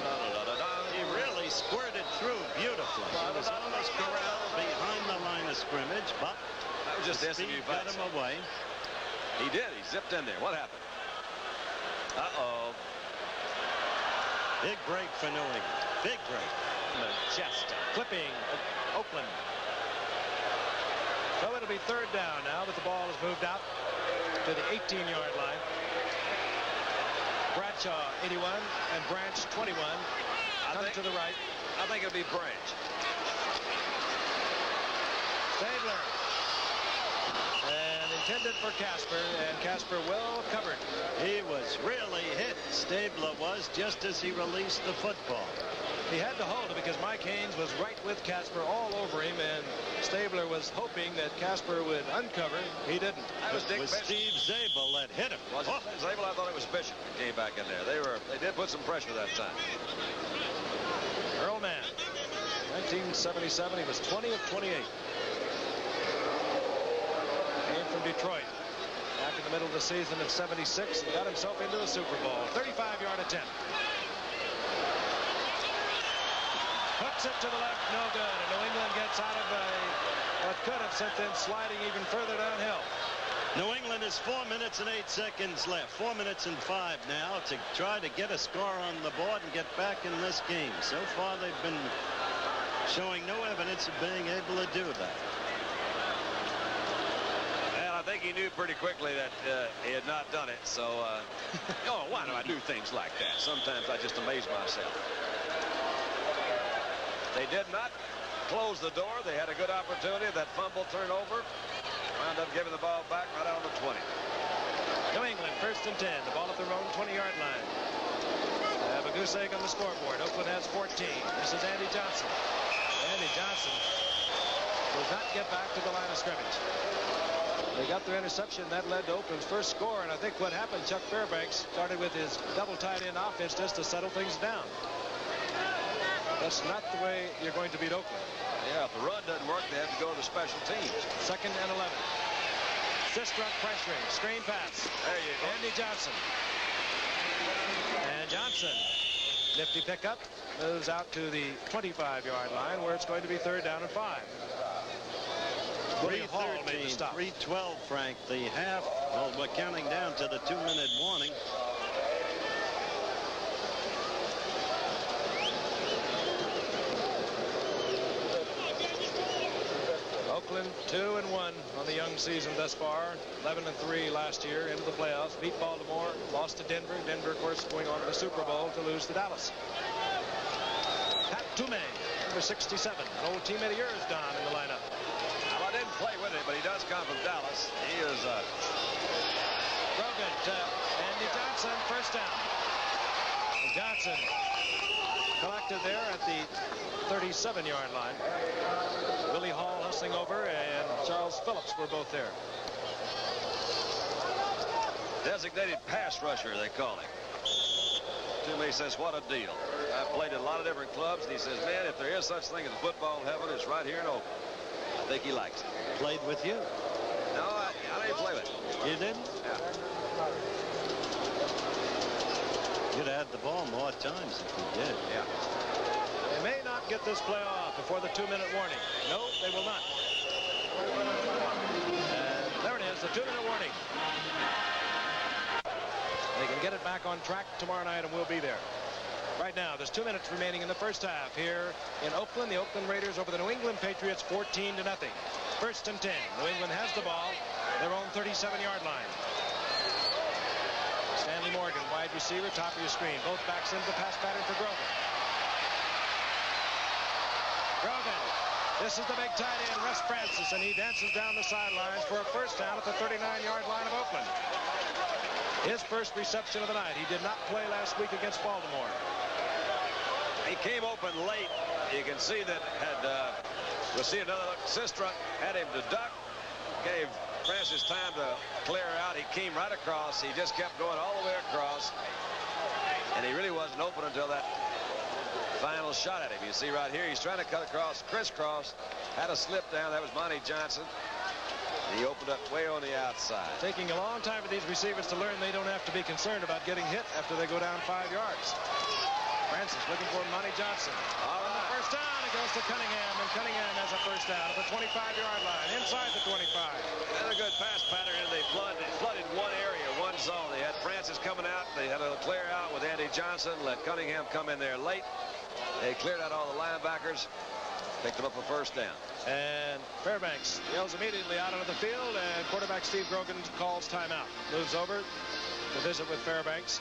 He really squirted through beautifully. He was almost corralled behind the line of scrimmage, but that was just speed got him away. He did. He zipped in there. What happened? Uh-oh. Big break for New England. Big break. Chest clipping Oakland. So it'll be third down now, but the ball is moved out to the 18-yard line. Bradshaw 81 and Branch 21 come to the right. I think it'll be Branch. Stabler. And intended for Casper, and Casper well covered. He was really hit. Stabler was, just as he released the football. He had to hold it because Mike Haynes was right with Casper all over him, and Stabler was hoping that Casper would uncover. He didn't. That was Dick Bishop. Steve Zabel that hit him. Was it Zabel? I thought it was Bishop that came back in there. They did put some pressure that time. Earl Mann, 1977, he was 20 of 28. Came from Detroit back in the middle of the season of 76 and got himself into the Super Bowl. 35-yard attempt. Hooks it to the left, no good. And New England gets out of what could have sent them sliding even further downhill. New England has 4 minutes and 8 seconds left. 4 minutes and 5 now to try to get a score on the board and get back in this game. So far, they've been showing no evidence of being able to do that. And I think he knew pretty quickly that he had not done it. So, why do I do things like that? Sometimes I just amaze myself. They did not close the door. They had a good opportunity. That fumble turnover wound up giving the ball back right out on the 20. New England, first and 10. The ball at their own 20-yard line. They have a goose egg on the scoreboard. Oakland has 14. This is Andy Johnson. Andy Johnson does not get back to the line of scrimmage. They got their interception. That led to Oakland's first score. And I think what happened, Chuck Fairbanks started with his double tight end offense just to settle things down. That's not the way you're going to beat Oakland. Yeah, if the run doesn't work, they have to go to special teams. Second and 11. Sistrunk pressuring. Screen pass. There you go. Andy Johnson. And Johnson, nifty pickup, moves out to the 25-yard line where it's going to be third down and 5. 3:13, 3:12, Frank. The half. Well, we're counting down to the 2-minute warning. Oakland 2-1 1 on the young season thus far. 11-3 last year into the playoffs. Beat Baltimore, lost to Denver. Denver, of course, going on to the Super Bowl to lose to Dallas. Pat Toomey, number 67, an old teammate of yours, Don, in the lineup. Well, I didn't play with him, but he does come from Dallas. He is Grogan to Andy Johnson, first down. And Johnson collected there at the 37-yard line. Willie Hall hustling over, and Charles Phillips were both there. Designated pass rusher, they call him. Toomey says, what a deal. I've played at a lot of different clubs, and he says, man, if there is such thing as football heaven, it's right here in Oakland. I think he likes it. Played with you? No, I didn't play with him. You didn't? Yeah. You'd have had the ball more times if you did. Yeah. They may not get this play off before the 2-minute warning. No, they will not. And there it is, the 2-minute warning. They can get it back on track tomorrow night, and we'll be there. Right now, there's 2 minutes remaining in the first half here in Oakland. The Oakland Raiders over the New England Patriots, 14-0. First and 10. New England has the ball, their own 37-yard line. Stanley Morgan, wide receiver, top of your screen. Both backs into the pass pattern for Grogan. Grogan, this is the big tight end, Russ Francis, and he dances down the sidelines for a first down at the 39-yard line of Oakland. His first reception of the night. He did not play last week against Baltimore. He came open late. You can see that we'll see another look. Sistra had him to duck, gave Francis time to clear out. He came right across. He just kept going all the way across, and he really wasn't open until that final shot at him. You see right here, he's trying to cut across, crisscross, had a slip down. That was Monty Johnson. He opened up way on the outside. Taking a long time for these receivers to learn they don't have to be concerned about getting hit after they go down 5 yards. Francis looking for Monty Johnson. On the first down, it goes to Cunningham, and Cunningham has a first down at the 25-yard line, inside the 25. Another good pass pattern, and they flooded one area, one zone. They had Francis coming out. They had a clear out with Andy Johnson. Let Cunningham come in there late. They cleared out all the linebackers. Picked him up a first down. And Fairbanks yells immediately out onto the field, and quarterback Steve Grogan calls timeout. Moves over to visit with Fairbanks.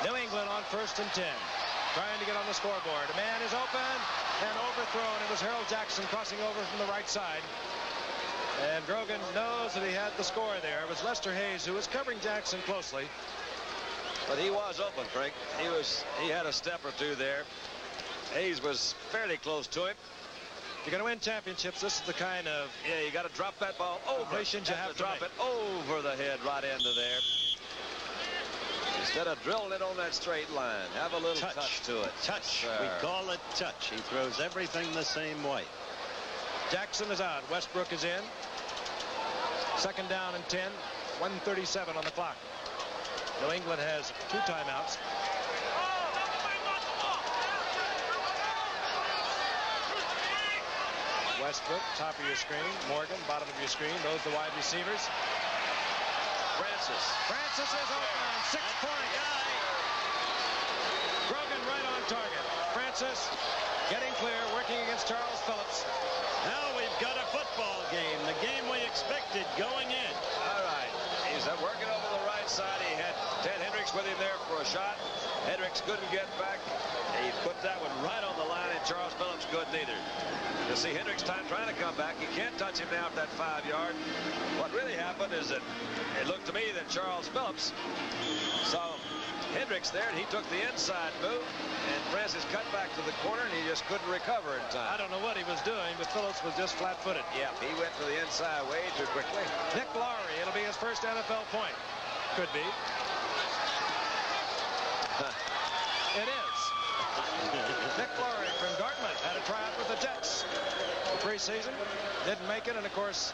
New England on first and 10. Trying to get on the scoreboard. A man is open and overthrown. It was Harold Jackson crossing over from the right side. And Grogan knows that he had the score there. It was Lester Hayes who was covering Jackson closely. But he was open, Frank. He had a step or two there. Hayes was fairly close to him. You're going to win championships. This is the kind of you got to drop that ball over. You have to drop it over the head right into there. Instead of drilling it on that straight line, have a little touch to it. Touch. We call it touch. He throws everything the same way. Jackson is out. Westbrook is in. Second down and 10. 1:37 on the clock. New England has 2 timeouts. Westbrook, top of your screen. Morgan, bottom of your screen. Those are the wide receivers. Francis is open. 6-point guy. Grogan right on target. Francis getting clear, working against Charles Phillips. Now we've got a football game. The game we expected going in. All right. He's working over the right side. He had Ted Hendricks with him there for a shot. Hendricks couldn't get back. He put that one right on the line, and Charles Phillips couldn't either. You see Hendricks trying to come back. He can't touch him now at that 5-yard. What really happened is that it looked to me that Charles Phillips saw Hendricks there, and he took the inside move, and Francis cut back to the corner, and he just couldn't recover in time. I don't know what he was doing, but Phillips was just flat-footed. Yeah, he went to the inside way too quickly. Nick Lowry, it'll be his first NFL point. Could be. It is. Nick Lowry from Dartmouth had a tryout with the Jets the preseason. Didn't make it, and of course,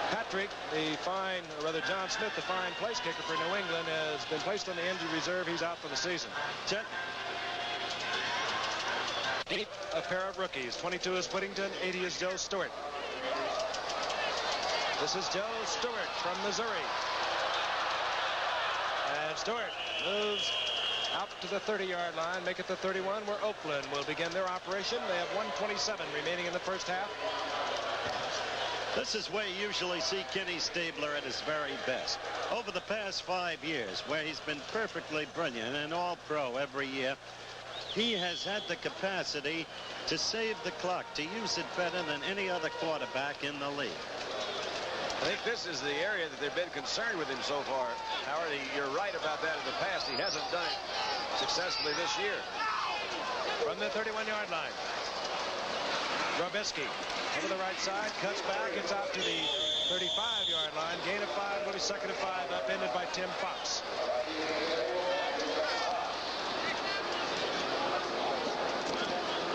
Patrick, John Smith, the fine place kicker for New England, has been placed on the injury reserve. He's out for the season. A pair of rookies. 22 is Whittington, 80 is Joe Stewart. This is Joe Stewart from Missouri. And Stewart moves out to the 30-yard line, make it the 31, where Oakland will begin their operation. They have 1:27 remaining in the first half. This is where you usually see Kenny Stabler at his very best. Over the past 5 years, where he's been perfectly brilliant and all-pro every year, he has had the capacity to save the clock, to use it better than any other quarterback in the league. I think this is the area that they've been concerned with him so far. Howard, you're right about that in the past. He hasn't done it successfully this year. From the 31-yard line, Robisky over the right side, cuts back, gets out to the 35-yard line, gain of 5, will be second and 5, upended by Tim Fox.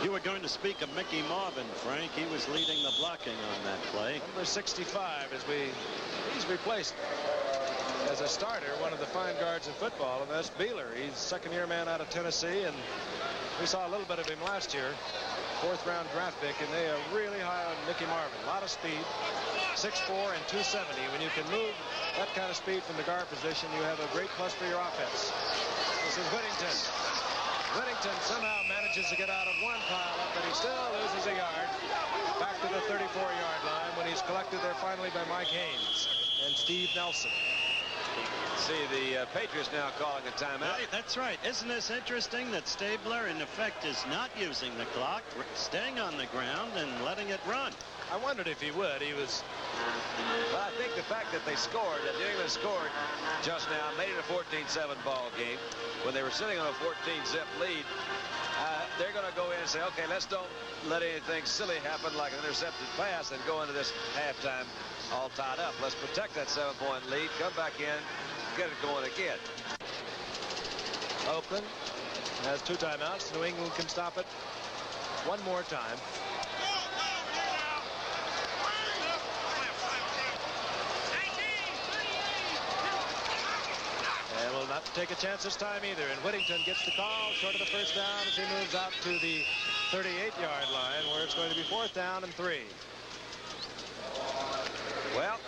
You were going to speak of Mickey Marvin, Frank. He was leading the blocking on that play. Number 65, he's replaced as a starter one of the fine guards in football, and that's Beeler. He's second-year man out of Tennessee, and we saw a little bit of him last year. 4th-round draft pick, and they are really high on Mickey Marvin. A lot of speed, 6'4" and 270. When you can move that kind of speed from the guard position, you have a great plus for your offense. This is Whittington. Whittington somehow manages to get out of one pile up, but he still loses a yard. Back to the 34-yard line when he's collected there finally by Mike Haynes and Steve Nelson. See the Patriots now calling a timeout. Right, that's right. Isn't this interesting that Stabler, in effect, is not using the clock, staying on the ground and letting it run? I wondered if he would. He was. Well, I think the fact that they scored, that New England scored just now, made it a 14-7 ball game. When they were sitting on a 14-zip lead, they're going to go in and say, okay, let's don't let anything silly happen like an intercepted pass and go into this halftime all tied up. Let's protect that 7-point lead, come back in, get it going again. Oakland has 2 timeouts. New England can stop it one more time. And will not take a chance this time either. And Whittington gets the call short of the first down as he moves out to the 38-yard line, where it's going to be 4th down and 3. Well,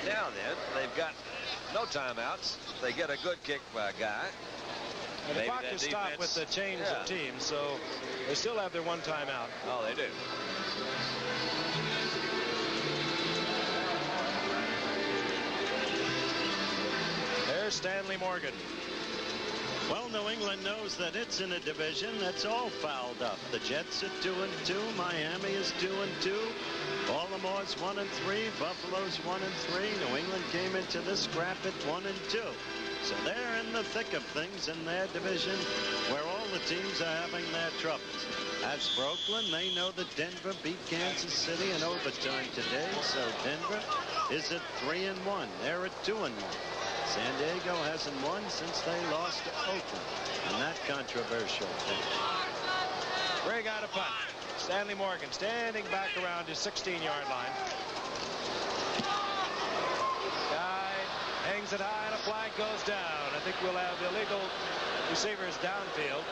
now then, they've got no timeouts. They get a good kick by a guy. And the clock is stopped with the change of teams, so they still have their 1 timeout. Oh, they do. There's Stanley Morgan. Well, New England knows that it's in a division that's all fouled up. The Jets are 2-2. Miami is 2-2. Baltimore's 1-3. Buffalo's 1-3. New England came into this scrap at 1-2. So they're in the thick of things in their division, where all the teams are having their troubles. As for Oakland, they know that Denver beat Kansas City in overtime today. So Denver is at 3-1. They're at 2-1. San Diego hasn't won since they lost to Oakland in that controversial thing. Ray got a punt. Stanley Morgan standing back around his 16-yard line. Guy hangs it high and a flag goes down. I think we'll have illegal receivers downfield.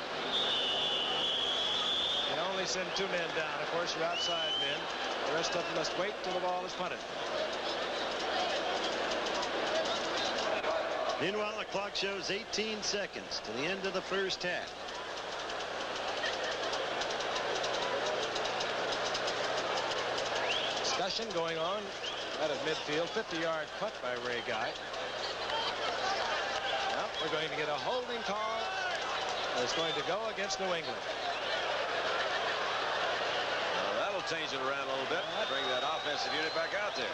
And only send 2 men down. Of course, your outside men. The rest of them must wait till the ball is punted. Meanwhile, the clock shows 18 seconds to the end of the first half. Discussion going on out of midfield. 50-yard putt by Ray Guy. Well, we're going to get a holding call that's going to go against New England. Well, that'll change it around a little bit. Bring that offensive unit back out there.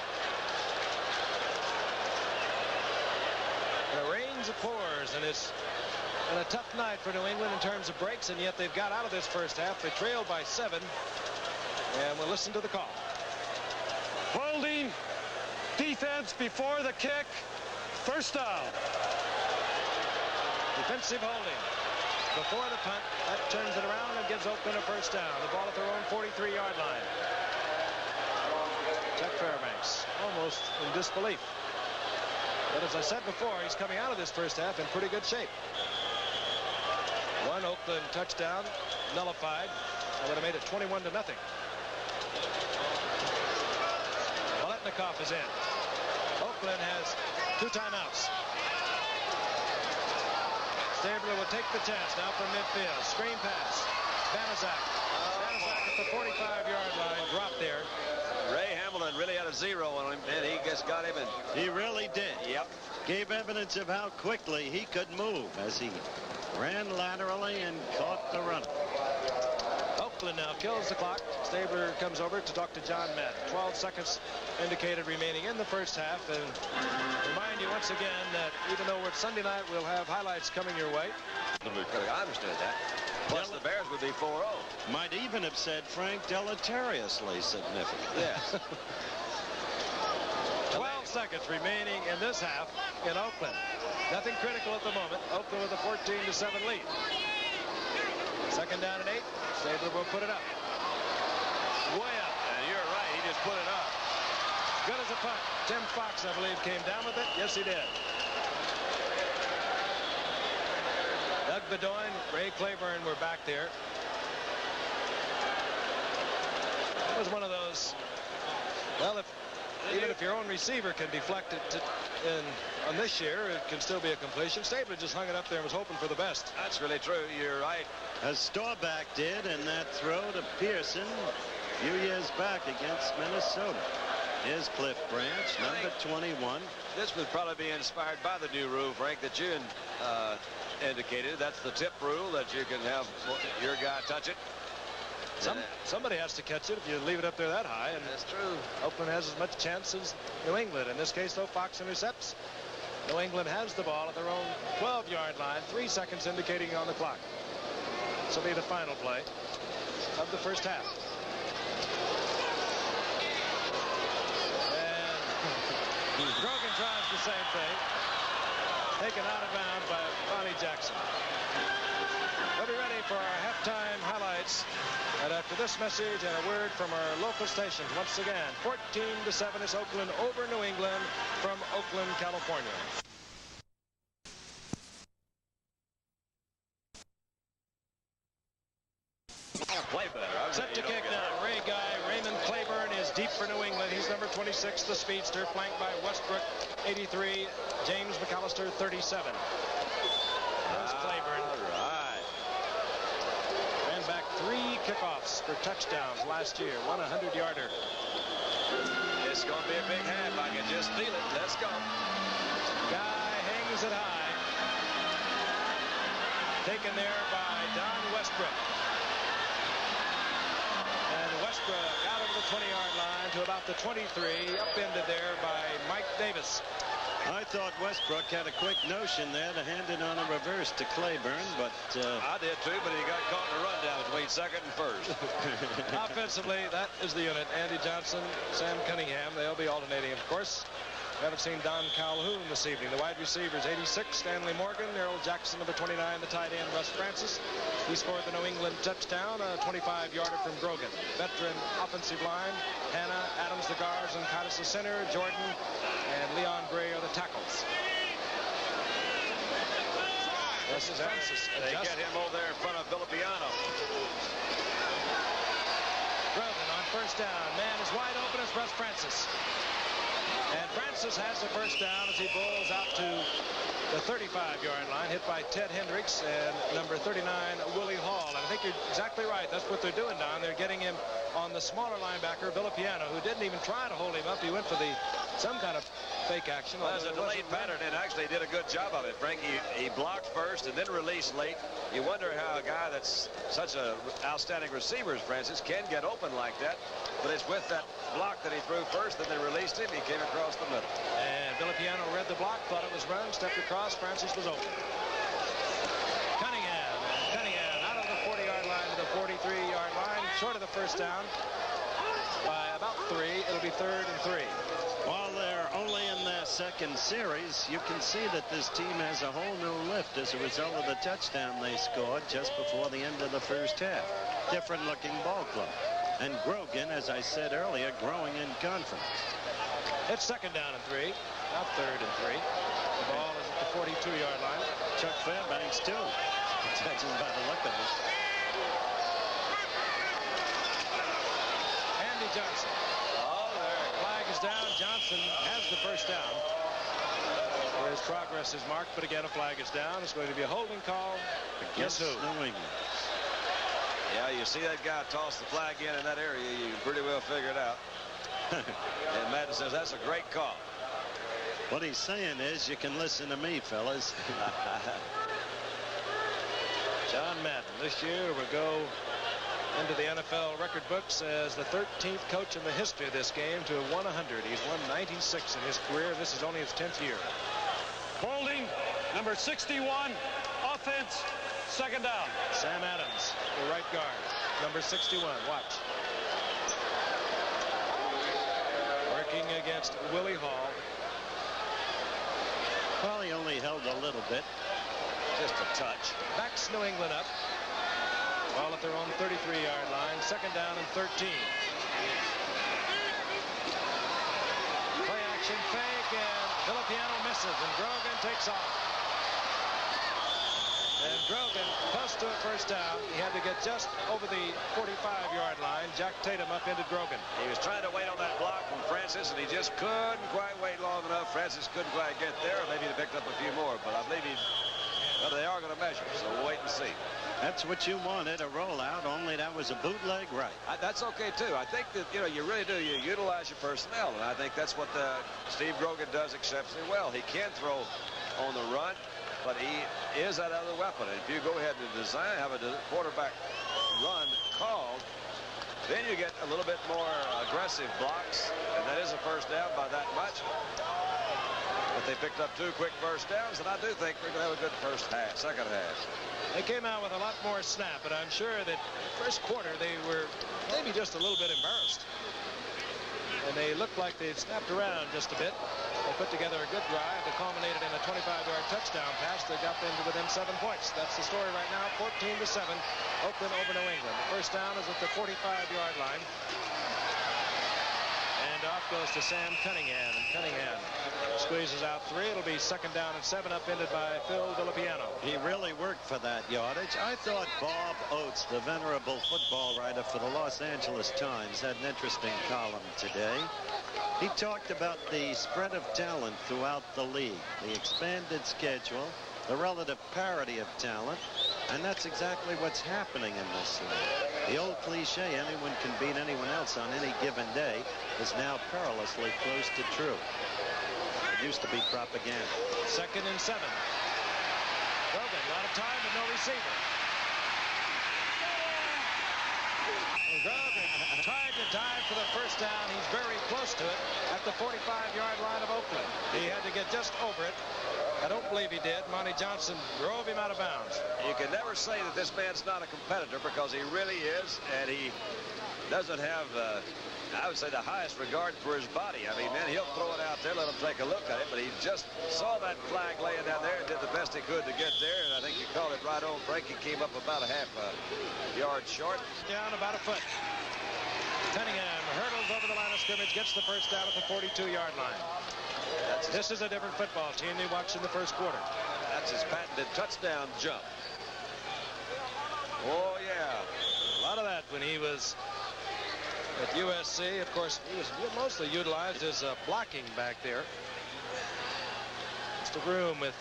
The rains, it pours, and it's been a tough night for New England in terms of breaks, and yet they've got out of this first half. They trailed by 7, and we'll listen to the call. Holding, defense before the kick, first down. Defensive holding before the punt. That turns it around and gives Oakland a first down. The ball at their own 43-yard line. Chuck Fairbanks almost in disbelief. But as I said before, he's coming out of this first half in pretty good shape. 1 Oakland touchdown nullified. That would have made it 21-0. Biletnikoff is in. Oakland has 2 timeouts. Stabler will take the chance now from midfield. Screen pass. Banaszak. Banaszak at the 45-yard line. Drop there. Ray Hamilton really had a zero on him, and he just got him in. He really did. Yep. Gave evidence of how quickly he could move as he ran laterally and caught the runner. Oakland now kills the clock. Stabler comes over to talk to John Madden. 12 seconds indicated remaining in the first half. And remind you once again that even though we're Sunday night, we'll have highlights coming your way. I understood that. Plus the Bears would be 4-0. Might even have said Frank deleteriously significant. Yes. 12 seconds remaining in this half in Oakland. Nothing critical at the moment. Oakland with a 14-7 lead. Second down and 8. Stabler will put it up. Way up. And you're right. He just put it up. Good as a punt. Tim Fox, I believe, came down with it. Yes, he did. Doug Bedoin, Ray Claiborne were back there. It was one of those, well, even if your own receiver can deflect it on this year, it can still be a completion. Stabler just hung it up there and was hoping for the best. That's really true. You're right. As Staubach did in that throw to Pearson a few years back against Minnesota. Here's Cliff Branch, number 21. This would probably be inspired by the new rule, Frank, that you indicated. That's the tip rule, that you can have your guy touch it. Somebody has to catch it if you leave it up there that high. And that's true. Oakland has as much chance as New England. In this case, though, Fox intercepts. New England has the ball at their own 12-yard line. 3 seconds indicating on the clock. This will be the final play of the first half. And Grogan tries the same thing. Taken out of bounds by Bonnie Jackson. We'll be ready for our halftime highlights. And after this message and a word from our local stations, once again, 14-7 is Oakland over New England from Oakland, California. Play better. Set to kick now. Ray Guy, Raymond Claiborne is deep for New England. He's number 26, the speedster, flanked by Westbrook, 83, James McAllister, 37. There's Claiborne. All right. Ran back 3 kickoffs for touchdowns last year. Won a 100-yarder. It's going to be a big half. I can just feel it. Let's go. Guy hangs it high. Taken there by Don Westbrook. And Westbrook out of the 20-yard line to about the 23, upended there by Mike Davis. I thought Westbrook had a quick notion there to hand it on a reverse to Claiborne, but I did too, but he got caught in a rundown between second and first. Offensively, that is the unit. Andy Johnson, Sam Cunningham, they'll be alternating, of course. We haven't seen Don Calhoun this evening. The wide receivers, 86, Stanley Morgan, Errol Jackson, number 29, the tight end, Russ Francis. He scored the New England touchdown, a 25-yarder from Grogan. Veteran offensive line, Hannah, Adams, the guards, and Cottis, the center, Jordan, and Leon Gray are the tackles. This is Francis. They get him over there in front of Villapiano. Grogan on first down. Man is wide open as Russ Francis. And Francis has the first down as he bowls out to the 35-yard line, hit by Ted Hendricks and number 39, Willie Hall. And I think you're exactly right. That's what they're doing, Don. They're getting him on the smaller linebacker, Villapiano, who didn't even try to hold him up. He went for some kind of fake action. Well, there's a delayed pattern, and actually did a good job of it, Frank. He blocked first and then released late. You wonder how a guy that's such an outstanding receiver as Francis can get open like that. But it's with that block that he threw first, and then released him. He came across the middle. And Villapiano read the block, thought it was run, stepped across. Francis was open. Cunningham out of the 40-yard line to the 43-yard line, short of the first down by about 3. It'll be 3rd and 3. while they're only in their second series, you can see that this team has a whole new lift as a result of the touchdown they scored just before the end of the first half. Different looking ball club. And Grogan, as I said earlier, growing in confidence. It's 2nd down and 3, not 3rd and 3. The ball is at the 42-yard line. Chuck Fairbanks, too. Judging by the look of it. Andy Johnson. Oh, there. Flag is down. Johnson has the first down. His progress is marked, but again a flag is down. It's going to be a holding call against New England. Yeah, you see that guy toss the flag in that area, you can pretty well figure it out. And Madden says that's a great call. What he's saying is, you can listen to me, fellas. John Madden this year will go into the NFL record books as the 13th coach in the history of this game to have won 100. He's won 96 in his career. This is only his 10th year. Holding, number 61, offense, second down. Sam Adams, the right guard, number 61. Watch. Working against Willie Hall. Well, he only held a little bit. Just a touch. Backs New England up. Ball at their own 33-yard line. Second down and 13. Play action fake, and Villapiano misses, and Grogan takes off. And Grogan close to a first down. He had to get just over the 45-yard line. Jack Tatum upended Grogan. He was trying to wait on that block from Francis, and he just couldn't quite wait long enough. Francis couldn't quite get there. Maybe he picked up a few more, but I believe well, they are going to measure, so we'll wait and see. That's what you wanted, a rollout, only that was a bootleg right. That's okay, too. I think that, you really do. You utilize your personnel, and I think that's what Steve Grogan does exceptionally well. He can throw on the run, but he is that other weapon. And if you go ahead and have a quarterback run called, then you get a little bit more aggressive blocks, and that is a first down by that much. But they picked up 2 quick first downs, and I do think we're going to have a good second half. They came out with a lot more snap, but I'm sure that first quarter they were maybe just a little bit embarrassed. And they looked like they snapped around just a bit. They put together a good drive that culminated in a 25-yard touchdown pass that got them to within 7 points. That's the story right now, 14-7, Oakland over New England. The first down is at the 45-yard line. And off goes to Sam Cunningham, and Cunningham squeezes out 3. It'll be second down and 7, upended by Phil Villapiano. He really worked for that yardage. I thought Bob Oates, the venerable football writer for the Los Angeles Times, had an interesting column today. He talked about the spread of talent throughout the league, the expanded schedule, the relative parity of talent, and that's exactly what's happening in this league. The old cliche, anyone can beat anyone else on any given day, is now perilously close to true. It used to be propaganda. Second and 7. Grogan, a lot of time, but no receiver. And Grogan tried to dive for the first down. He's very close to it at the 45-yard line of Oakland. He had to get just over it. I don't believe he did. Monty Johnson drove him out of bounds. You can never say that this man's not a competitor, because he really is, and he doesn't have, I would say, the highest regard for his body. I mean, man, he'll throw it out there, let him take a look at it, but he just saw that flag laying down there and did the best he could to get there, and I think you called it right on, Frank. He came up about a half a yard short. Down about a foot. Cunningham hurdles over the line of scrimmage, gets the first down at the 42-yard line. This is a different football team they watched in the first quarter. That's his patented touchdown jump. Oh, yeah. A lot of that when he was at USC. Of course, he was mostly utilized as blocking back there. It's the room with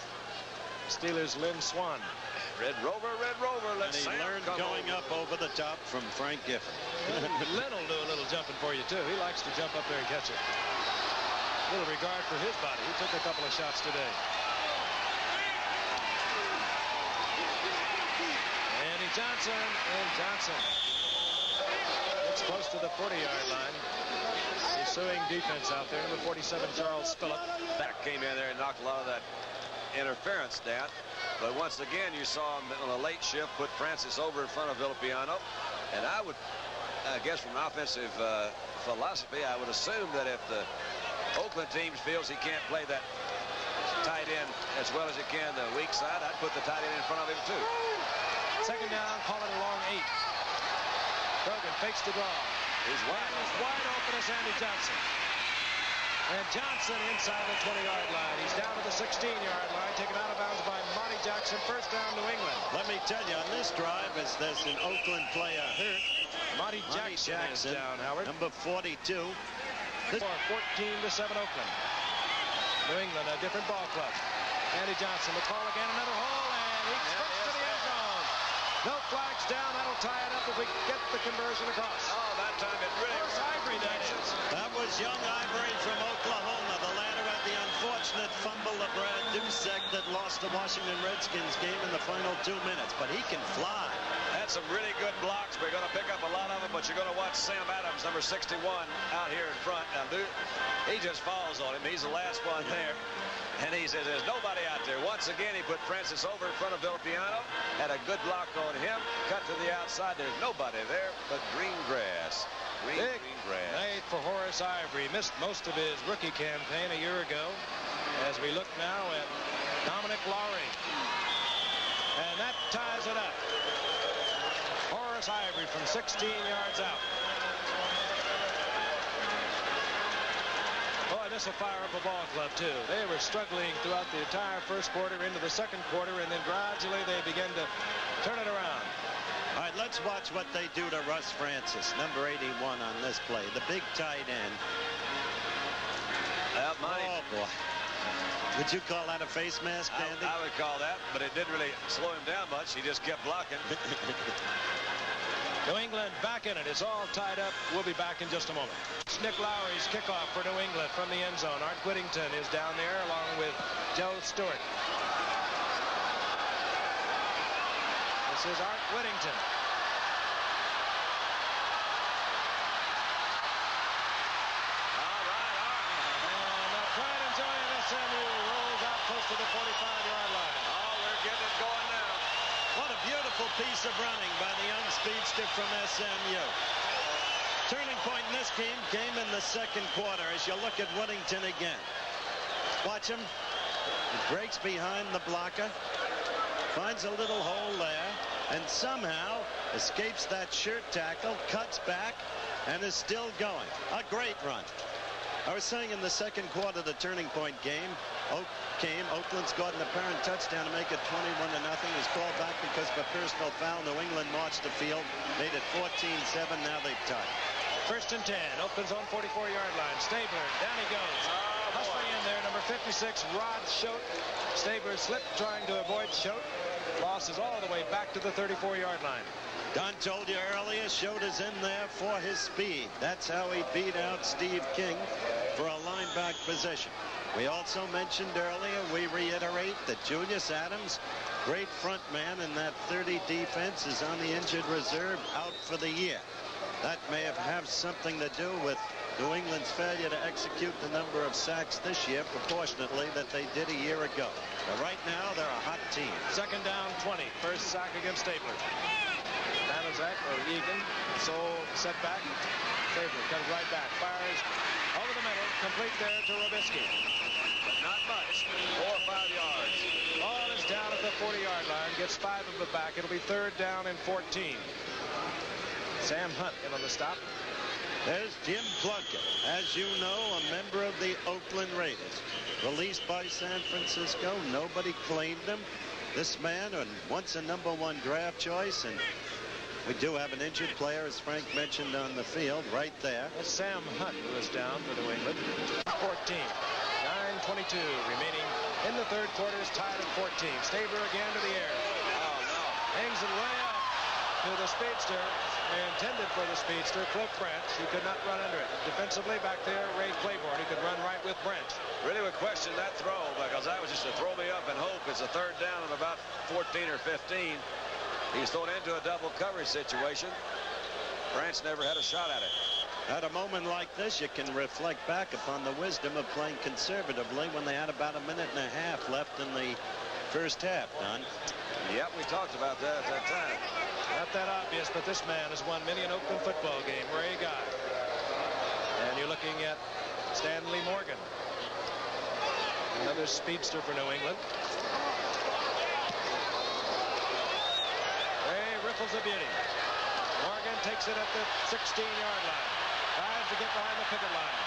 Steelers' Lynn Swann. Red Rover, let's And he learned going up over the top from Frank Gifford. Lynn will do a little jumping for you, too. He likes to jump up there and catch it. A little regard for his body. He took a couple of shots today. Andy Johnson. It's close to the 40-yard line. Pursuing defense out there. Number 47, Charles Phillip. Back came in there and knocked a lot of that interference down. But once again, you saw him on a late shift put Francis over in front of Villapiano. And I guess from an offensive philosophy, I would assume that if the Oakland team feels he can't play that tight end as well as he can the weak side, I'd put the tight end in front of him too. Second down, call it a long 8. Grogan fakes the draw. He's wide open as Andy Johnson. And Johnson inside the 20-yard line. He's down to the 16-yard line, taken out of bounds by Monty Jackson. First down, New England. Let me tell you, on this drive, as there's an Oakland player hurt, Monty Jackson is down, Howard. Number 42. 14-7 Oakland. New England, a different ball club. Andy Johnson will call again, another hole, and he struts to the end zone. No flags down. That'll tie it up if we get the conversion across. Oh, that time it really Horace Ivory, that is. That was young Ivory from Oklahoma. The latter had the unfortunate fumble of Brad Dusek that lost the Washington Redskins game in the final 2 minutes. But he can fly. Had some really good blocks. We're going to pick up a lot of them, but you're going to watch Sam Adams, number 61, out here in front. Now, he just falls on him. He's the last one there. And he says there's nobody out there. Once again, he put Francis over in front of Villapiano. Had a good block on him. Cut to the outside. There's nobody there but green grass. Green grass. Night for Horace Ivory. Missed most of his rookie campaign a year ago. As we look now at Dominic Lowry. And that ties it up. Horace Ivory from 16 yards out. Boy, this will fire up a ball club, too. They were struggling throughout the entire first quarter into the second quarter, and then gradually they began to turn it around. All right, let's watch what they do to Russ Francis, number 81 on this play, the big tight end. Oh, boy. Would you call that a face mask, Andy? I would call that, but it didn't really slow him down much. He just kept blocking. New England back in it. It's all tied up. We'll be back in just a moment. It's Nick Lowry's kickoff for New England from the end zone. Art Whittington is down there along with Joe Stewart. This is Art Whittington. All right, Art. And the pride and joy of SMU rolls out close to the 45-yard line. Oh, we're getting it going now. What a beautiful piece of running by the young speedster from SMU. Turning point in this game came in the second quarter as you look at Whittington again. Watch him. He breaks behind the blocker, finds a little hole there, and somehow escapes that shirt tackle, cuts back, and is still going. A great run. I was saying in the second quarter, the turning point game, Oakland scored an apparent touchdown to make it 21-0. It was called back because of a personal foul. New England marched the field, made it 14-7. Now they've tied. First and 10. Oakland's own 44-yard line. Stabler, down he goes. Hustling in there, number 56, Rod Schote. Stabler slipped trying to avoid Schote. Loss is all the way back to the 34-yard line. Don told you earlier, Schote is in there for his speed. That's how he beat out Steve King for a lineback position. We also mentioned earlier, we reiterate that Julius Adams, great front man in that 30 defense, is on the injured reserve, out for the year. That may have something to do with New England's failure to execute the number of sacks this year proportionately that they did a year ago. But right now, they're a hot team. Second down, 20. First sack against Stabler. Banaszak or Egan, sole setback. Stabler comes right back, fires over the middle, complete there to Robisky. But not much. 4 or 5 yards. Ball is down at the 40-yard line, gets 5 of it back. It'll be third down and 14. Sam Hunt in on the stop. There's Jim Plunkett, as you know, a member of the Oakland Raiders. Released by San Francisco, nobody claimed him. This man, and once a #1 draft choice, and we do have an injured player, as Frank mentioned, on the field, right there. That's Sam Hunt, who is down for New England. 14. 9:22 remaining in the third quarter, is tied at 14. Stabler again to the air. Oh, no. Hangs it way up to the speedster, intended for the speedster, Cliff Branch. He could not run under it. Defensively back there, Ray Claiborne. He could run right with Branch. Really would question that throw, because that was just a throw me up and hope. It's a third down of about 14 or 15. He's thrown into a double coverage situation. Branch never had a shot at it. At a moment like this, you can reflect back upon the wisdom of playing conservatively when they had about a minute and a half left in the first half, Don. Yep, we talked about that at that time. Not that obvious, but this man has won many an Oakland football game. Ray Guy. And you're looking at Stanley Morgan. Another speedster for New England. Ray riffles a beauty. Morgan takes it at the 16-yard line. Tries to get behind the picket line.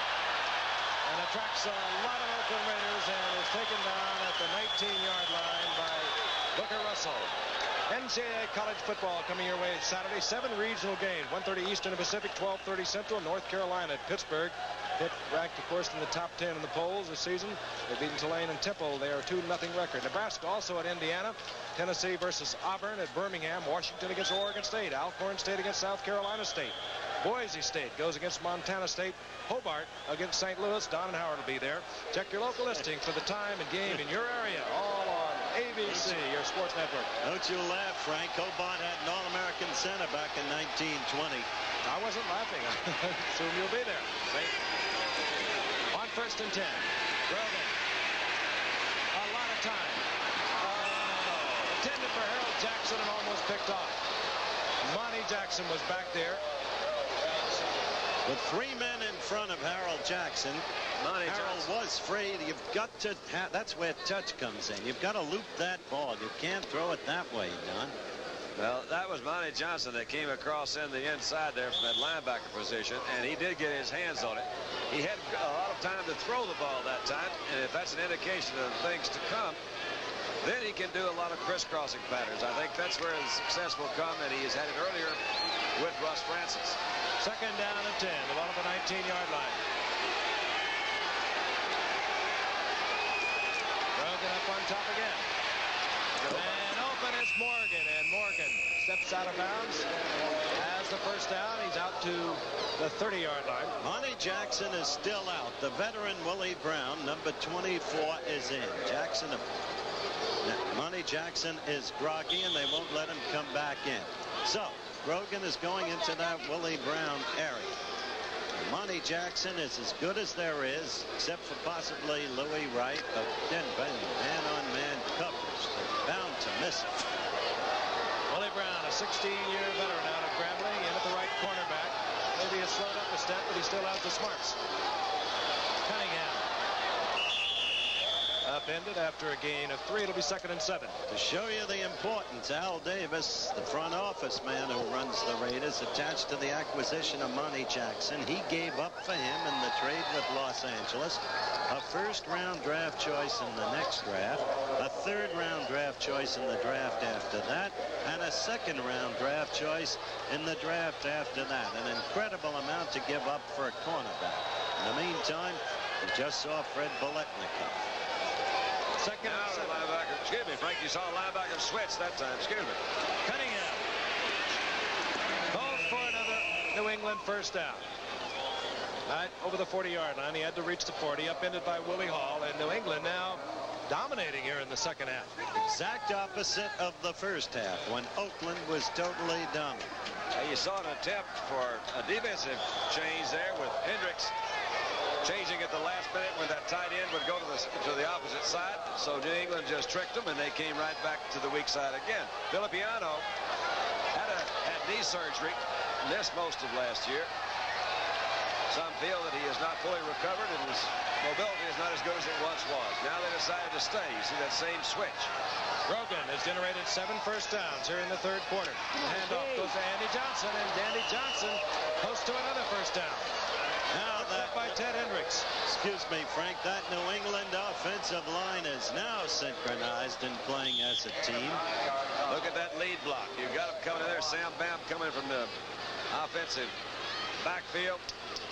And attracts a lot of Oakland Raiders and is taken down at the 19-yard line by Booker Russell. NCAA college football coming your way Saturday. 7 regional games. 1:30 Eastern and Pacific, 12:30 Central. North Carolina at Pittsburgh. ranked, of course, in the top 10 in the polls this season. They've beaten Tulane and Temple. They are 2-0 record. Nebraska also at Indiana. Tennessee versus Auburn at Birmingham. Washington against Oregon State. Alcorn State against South Carolina State. Boise State goes against Montana State. Hobart against St. Louis. Don and Howard will be there. Check your local listing for the time and game in your area. All on ABC, your sports network. Don't you laugh, Frank. Hobart had an All-American center back in 1920. I wasn't laughing. I assume you'll be there. On 1st and 10. Grogan. A lot of time. Intended for Harold Jackson and almost picked off. Monty Jackson was back there. With 3 men in front of Harold Jackson, Harold was free. You've got to that's where touch comes in. You've got to loop that ball. You can't throw it that way, Don. Well, that was Monty Johnson that came across in the inside there from that linebacker position, and he did get his hands on it. He had a lot of time to throw the ball that time, and if that's an indication of things to come, then he can do a lot of crisscrossing patterns. I think that's where his success will come, and he has had it earlier with Russ Francis. 2nd down and 10. The ball at the 19-yard line. Grogan up on top again. And open is Morgan. And Morgan steps out of bounds. Has the first down. He's out to the 30-yard line. Monty Jackson is still out. The veteran Willie Brown, number 24, is in. Monty Jackson is groggy, and they won't let him come back in. So Grogan is going into that Willie Brown area. Monty Jackson is as good as there is, except for possibly Louis Wright, but then man-on-man coverage. They're bound to miss it. Willie Brown, a 16-year veteran out of Grambling, in at the right cornerback. Maybe has slowed up a step, but he still has the smarts. Cunningham. Upended after a gain of 3. It'll be 2nd and 7. To show you the importance, Al Davis, the front office man who runs the Raiders, attached to the acquisition of Monty Jackson. He gave up for him in the trade with Los Angeles a 1st-round draft choice in the next draft, a 3rd-round draft choice in the draft after that, and a 2nd-round draft choice in the draft after that. An incredible amount to give up for a cornerback. In the meantime, we just saw Fred Biletnikoff. 2nd and 7. Linebacker. Excuse me, Frank. You saw a linebacker switch that time. Excuse me. Cunningham calls for another New England first down. Right over the 40-yard line. He had to reach the 40. Upended by Willie Hall. And New England now dominating here in the 2nd half. Exact opposite of the 1st half when Oakland was totally dominant. You saw an attempt for a defensive change there with Hendricks changing at the last minute when that tight end would go to the opposite side. So New England just tricked them, and they came right back to the weak side again. Filippiano had knee surgery, missed most of last year. Some feel that he is not fully recovered, and his mobility is not as good as it once was. Now they decided to stay. You see that same switch. Grogan has generated 7 first downs here in the 3rd quarter. Handoff goes to Andy Johnson, and Andy Johnson goes to another first down. Now that by Ted Hendricks. Excuse me, Frank. That New England offensive line is now synchronized and playing as a team. Look at that lead block. You've got him coming in there. Sam Bam coming from the offensive backfield.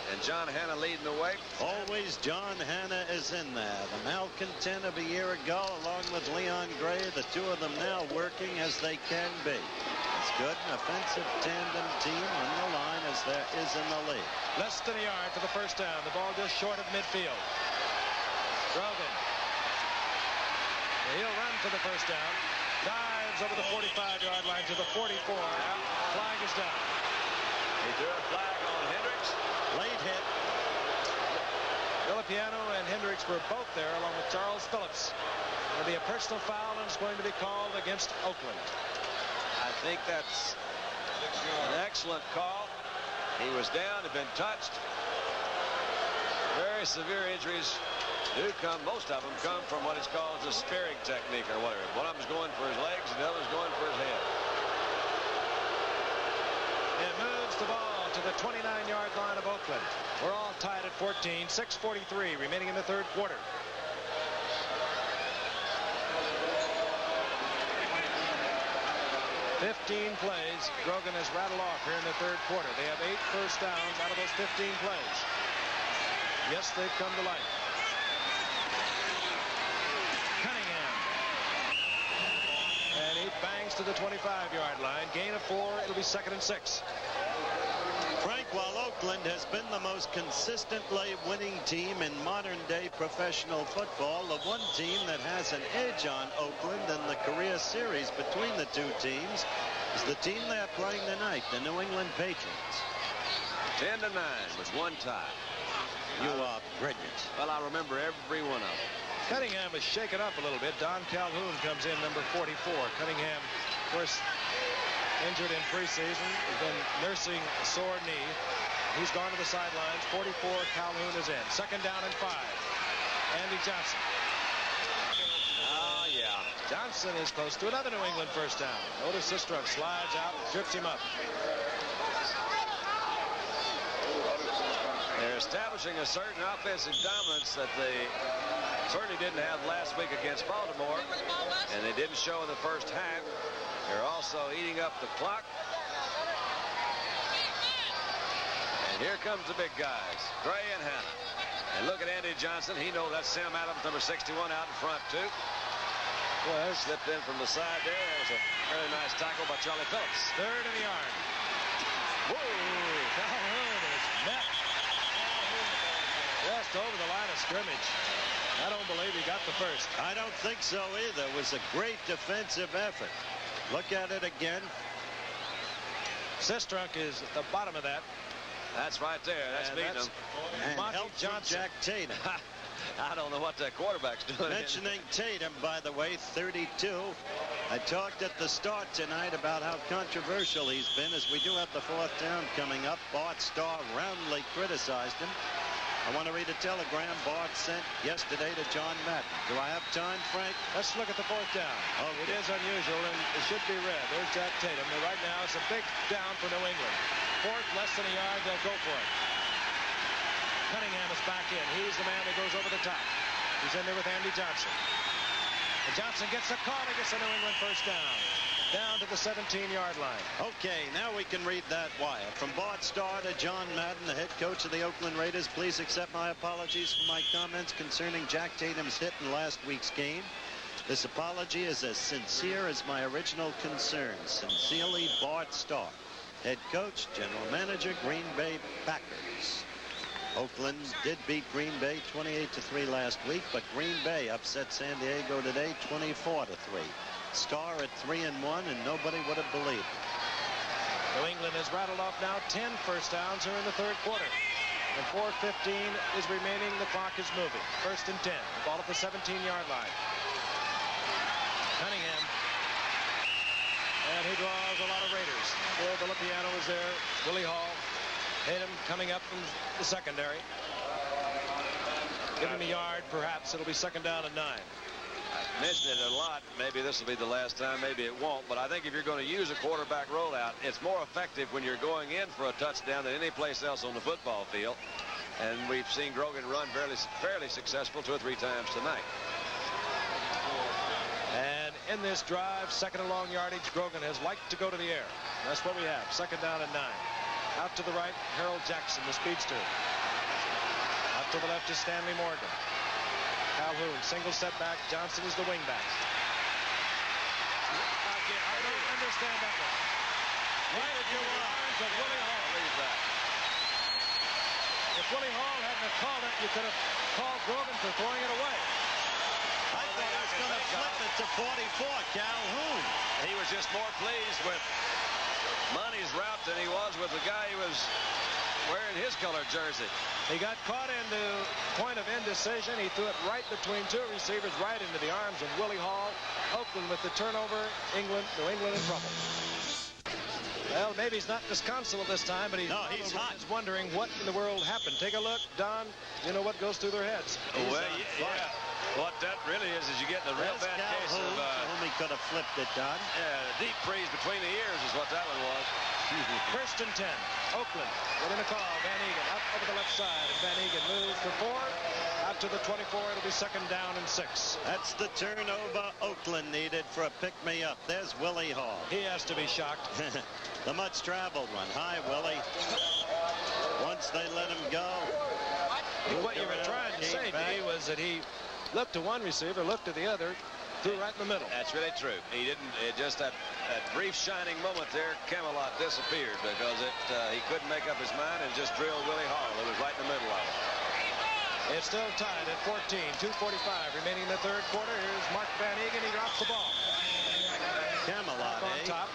And John Hanna leading the way. Always John Hanna is in there. The malcontent of a year ago, along with Leon Gray, the two of them now working as they can be. It's good, an offensive tandem team on the line as there is in the league. Less than a yard for the first down. The ball just short of midfield. Grogan. He'll run for the first down. Dives over the 45-yard line to the 44. Flag is down. He threw a flag on Hendricks. Late hit. Filippiano and Hendricks were both there along with Charles Phillips. There'll be a personal foul, and it's going to be called against Oakland. I think that's an excellent call. He was down, had been touched. Very severe injuries do come, most of them come from what is called the sparing technique or whatever. One of them's going for his legs and the other's going for his head. It moves the ball to the 29-yard line of Oakland. We're all tied at 14. 6:43 remaining in the 3rd quarter. Fifteen plays Grogan has rattled off here in the 3rd quarter. They have 8 first downs out of those 15 plays. Yes, they've come to life. Cunningham. And he bangs to the 25-yard line. Gain of 4. It'll be 2nd and 6. Frank, while Oakland has been the most consistently winning team in modern-day professional football, the one team that has an edge on Oakland in the career series between the two teams is the team they're playing tonight, the New England Patriots. 10-9 with one tie. You are brilliant. Well, I remember every one of them. Cunningham is shaken up a little bit. Don Calhoun comes in, number 44. Cunningham, of course, injured in preseason, has been nursing a sore knee. He's gone to the sidelines. 44, Calhoun is in. 2nd down and 5. Andy Johnson. Oh, yeah. Johnson is close to another New England first down. Notice Sistrunk slides out, trips him up. They're establishing a certain offensive dominance that they certainly didn't have last week against Baltimore, and they didn't show in the first half. They're also eating up the clock. And here comes the big guys, Gray and Hanna. And look at Andy Johnson. He knows that's Sam Adams, number 61, out in front, too. Well, slipped in from the side there. That was a very nice tackle by Charlie Phillips. 3rd and a yard. Whoa, Calhoun is met just over the line of scrimmage. I don't believe he got the first. I don't think so either. It was a great defensive effort. Look at it again. Sistrunk is at the bottom of that. That's right there. That's beating him. And Monty help from Johnson. Jack Tatum. I don't know what that quarterback's doing. Mentioning Tatum, by the way, 32. I talked at the start tonight about how controversial he's been, as we do have the 4th down coming up. Bart Starr roundly criticized him. I want to read a telegram Bart sent yesterday to John Madden. Do I have time, Frank? Let's look at the 4th down. Oh, it is unusual, and it should be read. There's Jack Tatum. And right now, it's a big down for New England. 4th, less than a yard. They'll go for it. Cunningham is back in. He's the man that goes over the top. He's in there with Andy Johnson. And Johnson gets the call. He gets a New England first down. Down to the 17-yard line. Okay, now we can read that wire. From Bart Starr to John Madden, the head coach of the Oakland Raiders, please accept my apologies for my comments concerning Jack Tatum's hit in last week's game. This apology is as sincere as my original concerns. Sincerely, Bart Starr, head coach, general manager, Green Bay Packers. Oakland did beat Green Bay 28-3 last week, but Green Bay upset San Diego today 24-3. Starr at 3-1, and nobody would have believed it. New England has rattled off now 10 first downs here in the 3rd quarter. And 4:15 is remaining. The clock is moving. 1st and 10. The ball at the 17-yard line. Cunningham. And he draws a lot of Raiders. Bill Vilipiano is there. Willie Hall. Tatum coming up from the secondary. Give him a yard, perhaps. It'll be 2nd down and 9. I mentioned it a lot. Maybe this will be the last time. Maybe it won't. But I think if you're going to use a quarterback rollout, it's more effective when you're going in for a touchdown than any place else on the football field. And we've seen Grogan run fairly successful 2 or 3 times tonight. And in this drive, 2nd and long yardage, Grogan has liked to go to the air. That's what we have. 2nd down and 9. Out to the right, Harold Jackson, the speedster. Out to the left is Stanley Morgan. Calhoun, single setback. Johnson is the wingback. I don't understand that one. Right into the arms of Willie Hall. If Willie Hall hadn't called it, you could have called Grogan for throwing it away. I thought he was going to flip it to 44, Calhoun. He was just more pleased with Monty's route than he was with the guy who was wearing his colored jersey. He got caught into point of indecision. He threw it right between 2 receivers, right into the arms of Willie Hall. Oakland with the turnover. New England in trouble. Well, maybe he's not disconsolate this time, but he's hot. wondering what in the world happened. Take a look, Don. You know what goes through their heads. Well, yeah. What that really is you get in a real bad case of... whom he could have flipped it, Don. Yeah, a deep freeze between the ears is what that one was. 1st and 10. Oakland getting a call. Van Egan up over the left side. And Van Egan moves for 4. Out to the 24. It'll be 2nd down and 6. That's the turnover Oakland needed for a pick-me-up. There's Willie Hall. He has to be shocked. The much-traveled one. Hi, Willie. Once they let him go, What you were trying to say, D, was that he looked to one receiver, looked to the other, threw right in the middle. That's really true. He didn't. It just that brief shining moment there, Camelot disappeared because he couldn't make up his mind and just drilled Willie Hall. It was right in the middle of it. It's still tied at 14. 2:45 remaining in the third quarter. Here's Mark Van Egan. He drops the ball. Camelot on top.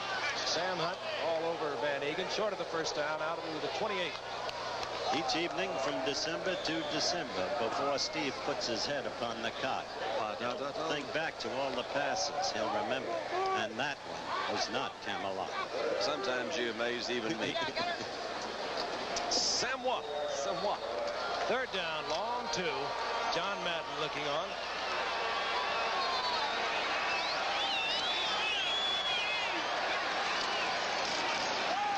Sam Hunt all over Van Egan, short of the first down, out of the 28. Each evening from December to December, before Steve puts his head upon the cot, think back to all the passes he'll remember, and that one was not Camelot. Sometimes you amaze even me. Somewhat. Third down, long two. John Madden looking on.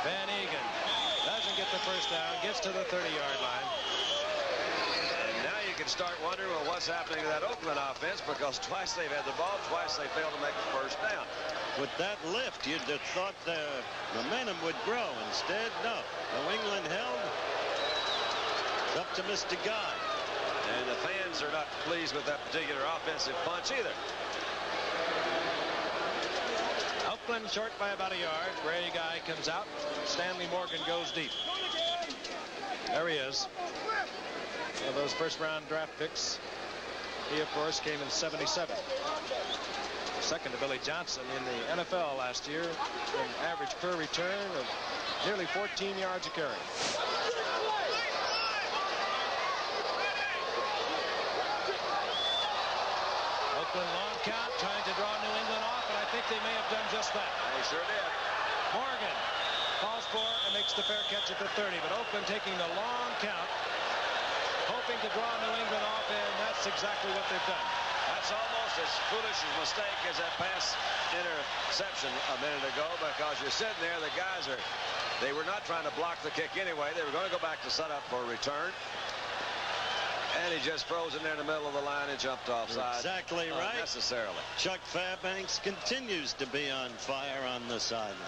Van Egan doesn't get the first down, gets to the 30-yard line. And now you can start wondering, well, what's happening to that Oakland offense, because twice they've had the ball, twice they failed to make the first down. With that lift, you'd have thought the momentum would grow. Instead, no. New England held. It's up to Mr. Guy. And the fans are not pleased with that particular offensive punch either. Oakland short by about a yard. Ray Guy comes out. Stanley Morgan goes deep. There he is. One of those first-round draft picks. He, of course, came in '77. Second to Billy Johnson in the NFL last year. An average per return of nearly 14 yards a carry. Oakland long count, trying to draw New England off, and I think they may have done just that. They sure did. Morgan falls for and makes the fair catch at the 30, but Oakland taking the long count, hoping to draw New England off, and that's exactly what they've done. That's almost as foolish a mistake as that pass interception a minute ago, because you're sitting there, the guys they were not trying to block the kick anyway. They were going to go back to set up for a return. And he just froze in there in the middle of the line and jumped offside. Exactly right. Unnecessarily. Chuck Fairbanks continues to be on fire on the sidelines.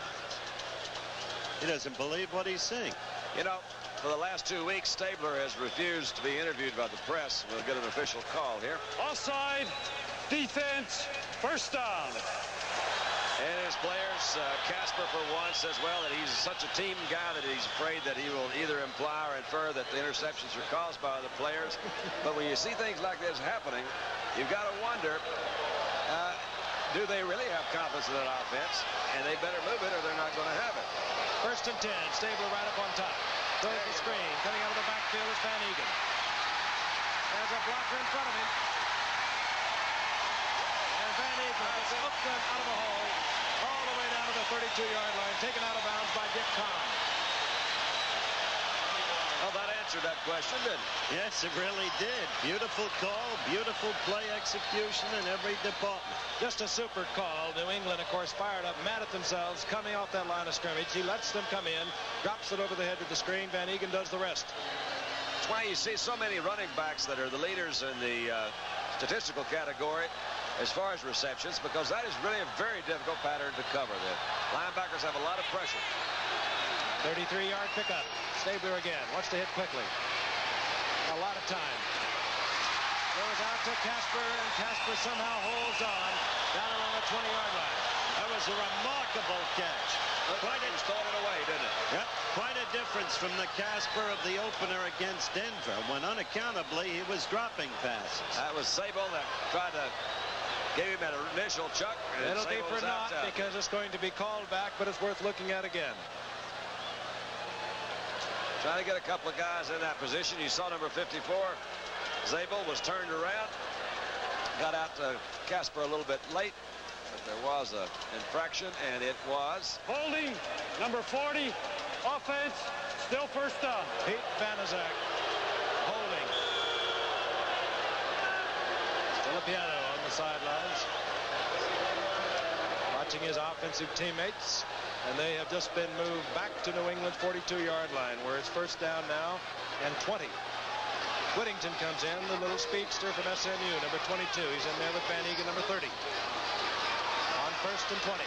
He doesn't believe what he's seeing. You know, for the last 2 weeks, Stabler has refused to be interviewed by the press. We'll get an official call here. Offside, defense, first down. And his players, Casper for one says, well, that he's such a team guy that he's afraid that he will either imply or infer that the interceptions are caused by the players. But when you see things like this happening, you've got to wonder, do they really have confidence in that offense? And they better move it or they're not going to have it. First and 10, Stabler right up on top. Throws the screen. Coming out of the backfield is Van Egan. There's a blocker in front of him. And Van Egan gets Oakland out of a hole all the way down to the 32-yard line, taken out of bounds by Dick Kahn. Well, that answered that question, didn't it? Yes, it really did. Beautiful call, beautiful play execution in every department. Just a super call. New England, of course, fired up, mad at themselves, coming off that line of scrimmage. He lets them come in, drops it over the head of the screen. Van Egan does the rest. That's why you see so many running backs that are the leaders in the statistical category as far as receptions, because that is really a very difficult pattern to cover. The linebackers have a lot of pressure. 33-yard pickup. Stabler again. Wants to hit quickly. A lot of time. Goes out to Casper, and Casper somehow holds on down around the 20-yard line. That was a remarkable catch. Looked like he stole it away, didn't it? Yep, quite a difference from the Casper of the opener against Denver, when unaccountably he was dropping passes. That was Sable that tried to give him an initial chuck. It'll be for naught because it's going to be called back, but it's worth looking at again. Trying to get a couple of guys in that position. You saw number 54. Zabel was turned around. Got out to Casper a little bit late. But there was an infraction, and it was Holding, number 40, offense, still first down. Pete Banaszak holding. Still a piano on the sidelines. Watching his offensive teammates. And they have just been moved back to New England's 42-yard line, where it's first down now and 20. Whittington comes in, the little speedster from SMU, number 22. He's in there with Van Egan, number 30. On first and 20.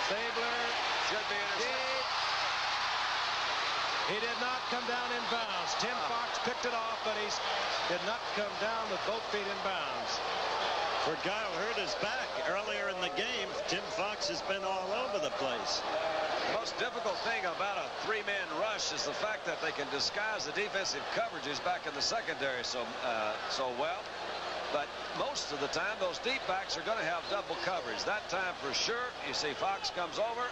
Stabler should be intercepted. He did not come down in bounds. Tim Fox picked it off, but he did not come down with both feet in bounds. For a guy who hurt his back earlier in the game, Tim Fox has been all over the place. The most difficult thing about a three-man rush is the fact that they can disguise the defensive coverages back in the secondary so well. But most of the time, those deep backs are going to have double coverage. That time for sure, you see Fox comes over.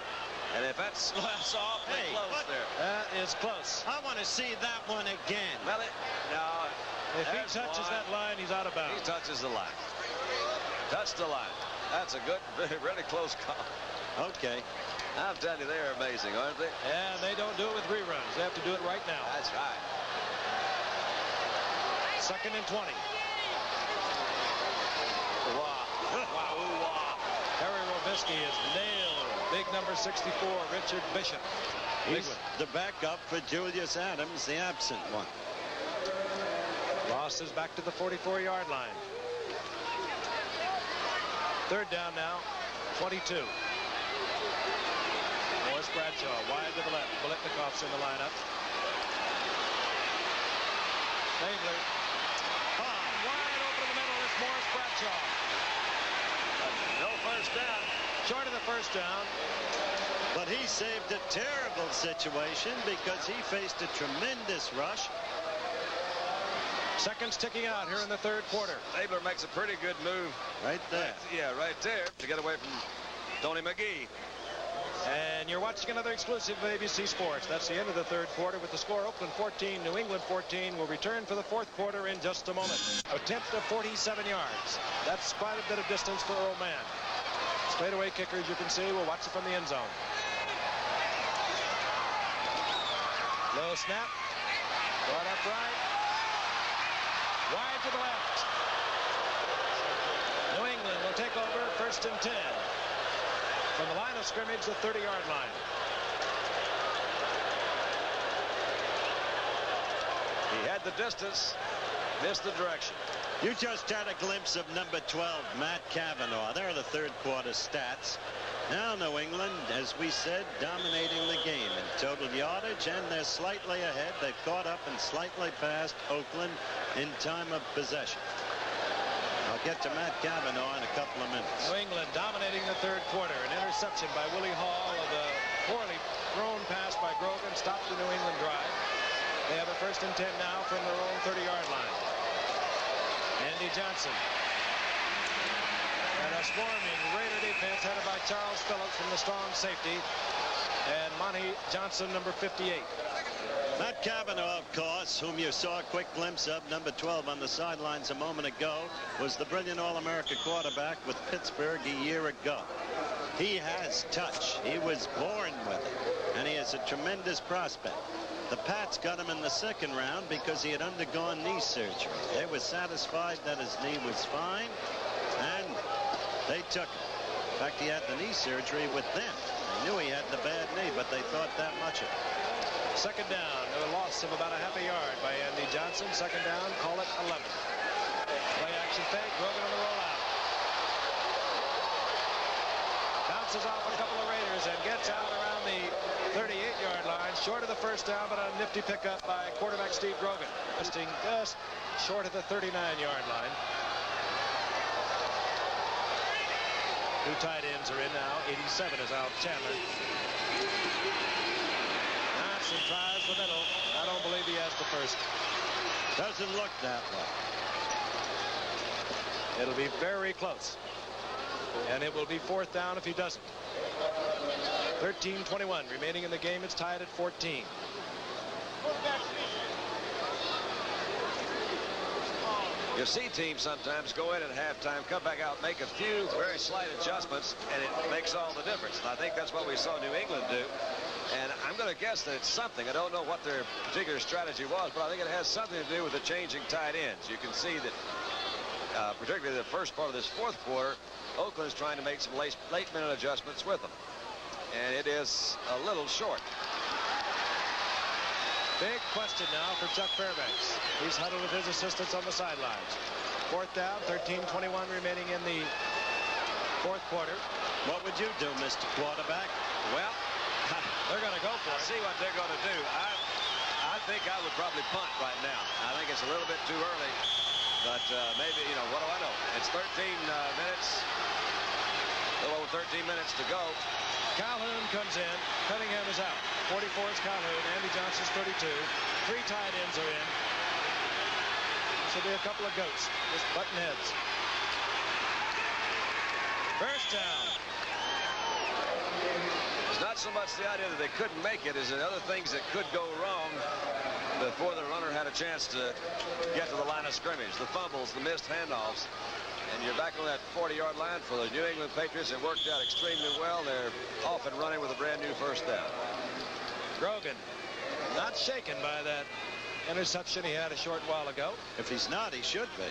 And if that's awfully close there. That is close. I want to see that one again. Well, if he touches that line, he's out of bounds. He touches the line. Touched the line. That's a good, really close call. Okay. I'm telling you, they're amazing, aren't they? Yeah, they don't do it with reruns. They have to do it right now. That's right. 2nd and 20. Wow. Harry Robisky is nailed. Big number 64, Richard Bishop. He's the backup for Julius Adams, the absent one. Ross is back to the 44-yard line. 3rd down now, 22. Morris Bradshaw wide to the left. Biletnikov's in the lineup. Stabler. Wide open in the middle is Morris Bradshaw. No first down. Short of the first down. But he saved a terrible situation because he faced a tremendous rush. Seconds ticking out here in the 3rd quarter. Stabler makes a pretty good move. Right there. Yeah, right there to get away from Tony McGee. And you're watching another exclusive of ABC Sports. That's the end of the 3rd quarter with the score Oakland 14, New England 14. We'll return for the 4th quarter in just a moment. Attempt of 47 yards. That's quite a bit of distance for Old Man. Straightaway kicker, as you can see, will watch it from the end zone. Low snap. Brought up right. Wide to the left. New England will take over 1st and 10. From the line of scrimmage, the 30-yard line. He had the distance, missed the direction. You just had a glimpse of number 12, Matt Cavanaugh. There are the 3rd quarter stats. Now New England, as we said, dominating the game in total yardage, and they're slightly ahead. They've caught up and slightly passed Oakland in time of possession. I'll get to Matt Cavanaugh in a couple of minutes. New England dominating the 3rd quarter. An interception by Willie Hall of a poorly thrown pass by Grogan stopped the New England drive. They have a 1st and 10 now from their own 30-yard line. Andy Johnson. And a swarming Raider defense headed by Charles Phillips from the strong safety. And Monty Johnson, number 58. Matt Cavanaugh, of course, whom you saw a quick glimpse of, number 12 on the sidelines a moment ago, was the brilliant All-America quarterback with Pittsburgh a year ago. He has touch. He was born with it, and he is a tremendous prospect. The Pats got him in the 2nd round because he had undergone knee surgery. They were satisfied that his knee was fine, and they took him. In fact, he had the knee surgery with them. They knew he had the bad knee, but they thought that much of it. 2nd down, a loss of about a half a yard by Andy Johnson. 2nd down, call it 11. Play action fake, Grogan on the rollout. Bounces off a couple of Raiders and gets out around the 38-yard line, short of the first down, but a nifty pickup by quarterback Steve Grogan. Just short of the 39-yard line. 2 tight ends are in now. 87 is Al Chandler. Johnson tries the middle. I don't believe he has the first. Doesn't look that way. It'll be very close. And it will be 4th down if he doesn't. 13:21 remaining in the game. It's tied at 14. You see teams sometimes go in at halftime, come back out, make a few very slight adjustments, and it makes all the difference. And I think that's what we saw New England do. And I'm going to guess that it's something. I don't know what their particular strategy was, but I think it has something to do with the changing tight ends. You can see that, particularly the first part of this 4th quarter, Oakland is trying to make some late-minute adjustments with them. And it is a little short. Big question now for Chuck Fairbanks. He's huddled with his assistants on the sidelines. 4th down, 13:21 remaining in the 4th quarter. What would you do, Mr. Quarterback? Well, they're going to go for it. See what they're going to do. think I would probably punt right now. I think it's a little bit too early, but maybe, you know, what do I know? It's 13 minutes, a little over 13 minutes to go. Calhoun comes in. Cunningham is out. 44 is Calhoun. Andy Johnson's 32. 3 tight ends are in. This will be a couple of goats, just button heads. First down. It's not so much the idea that they couldn't make it as the other things that could go wrong before the runner had a chance to get to the line of scrimmage. The fumbles, the missed handoffs. And you're back on that 40-yard line for the New England Patriots. It worked out extremely well. They're off and running with a brand new first down. Grogan not shaken by that interception he had a short while ago. If he's not, he should be.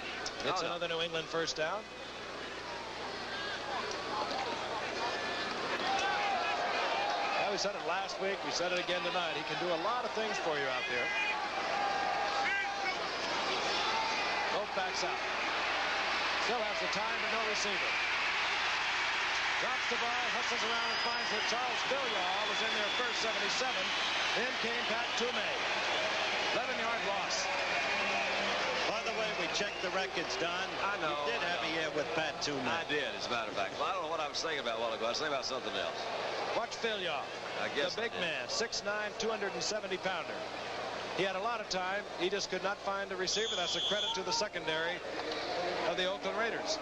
It's another New England first down. We said it last week. We said it again tonight. He can do a lot of things for you out there. Both backs out. Still has the time, but no receiver. Drops the ball, hustles around and finds it. Charles Billiard was in there first, 77. Then came Pat Toomey. 11-yard loss. By the way, we checked the records, Don. I know. You did have a year with Pat Toomey. I did, as a matter of fact. Well, I don't know what I was thinking about a while ago. I was thinking about something else. Watch Billiard. I guess the big man, 6'9", 270-pounder. He had a lot of time. He just could not find a receiver. That's a credit to the secondary of the Oakland Raiders.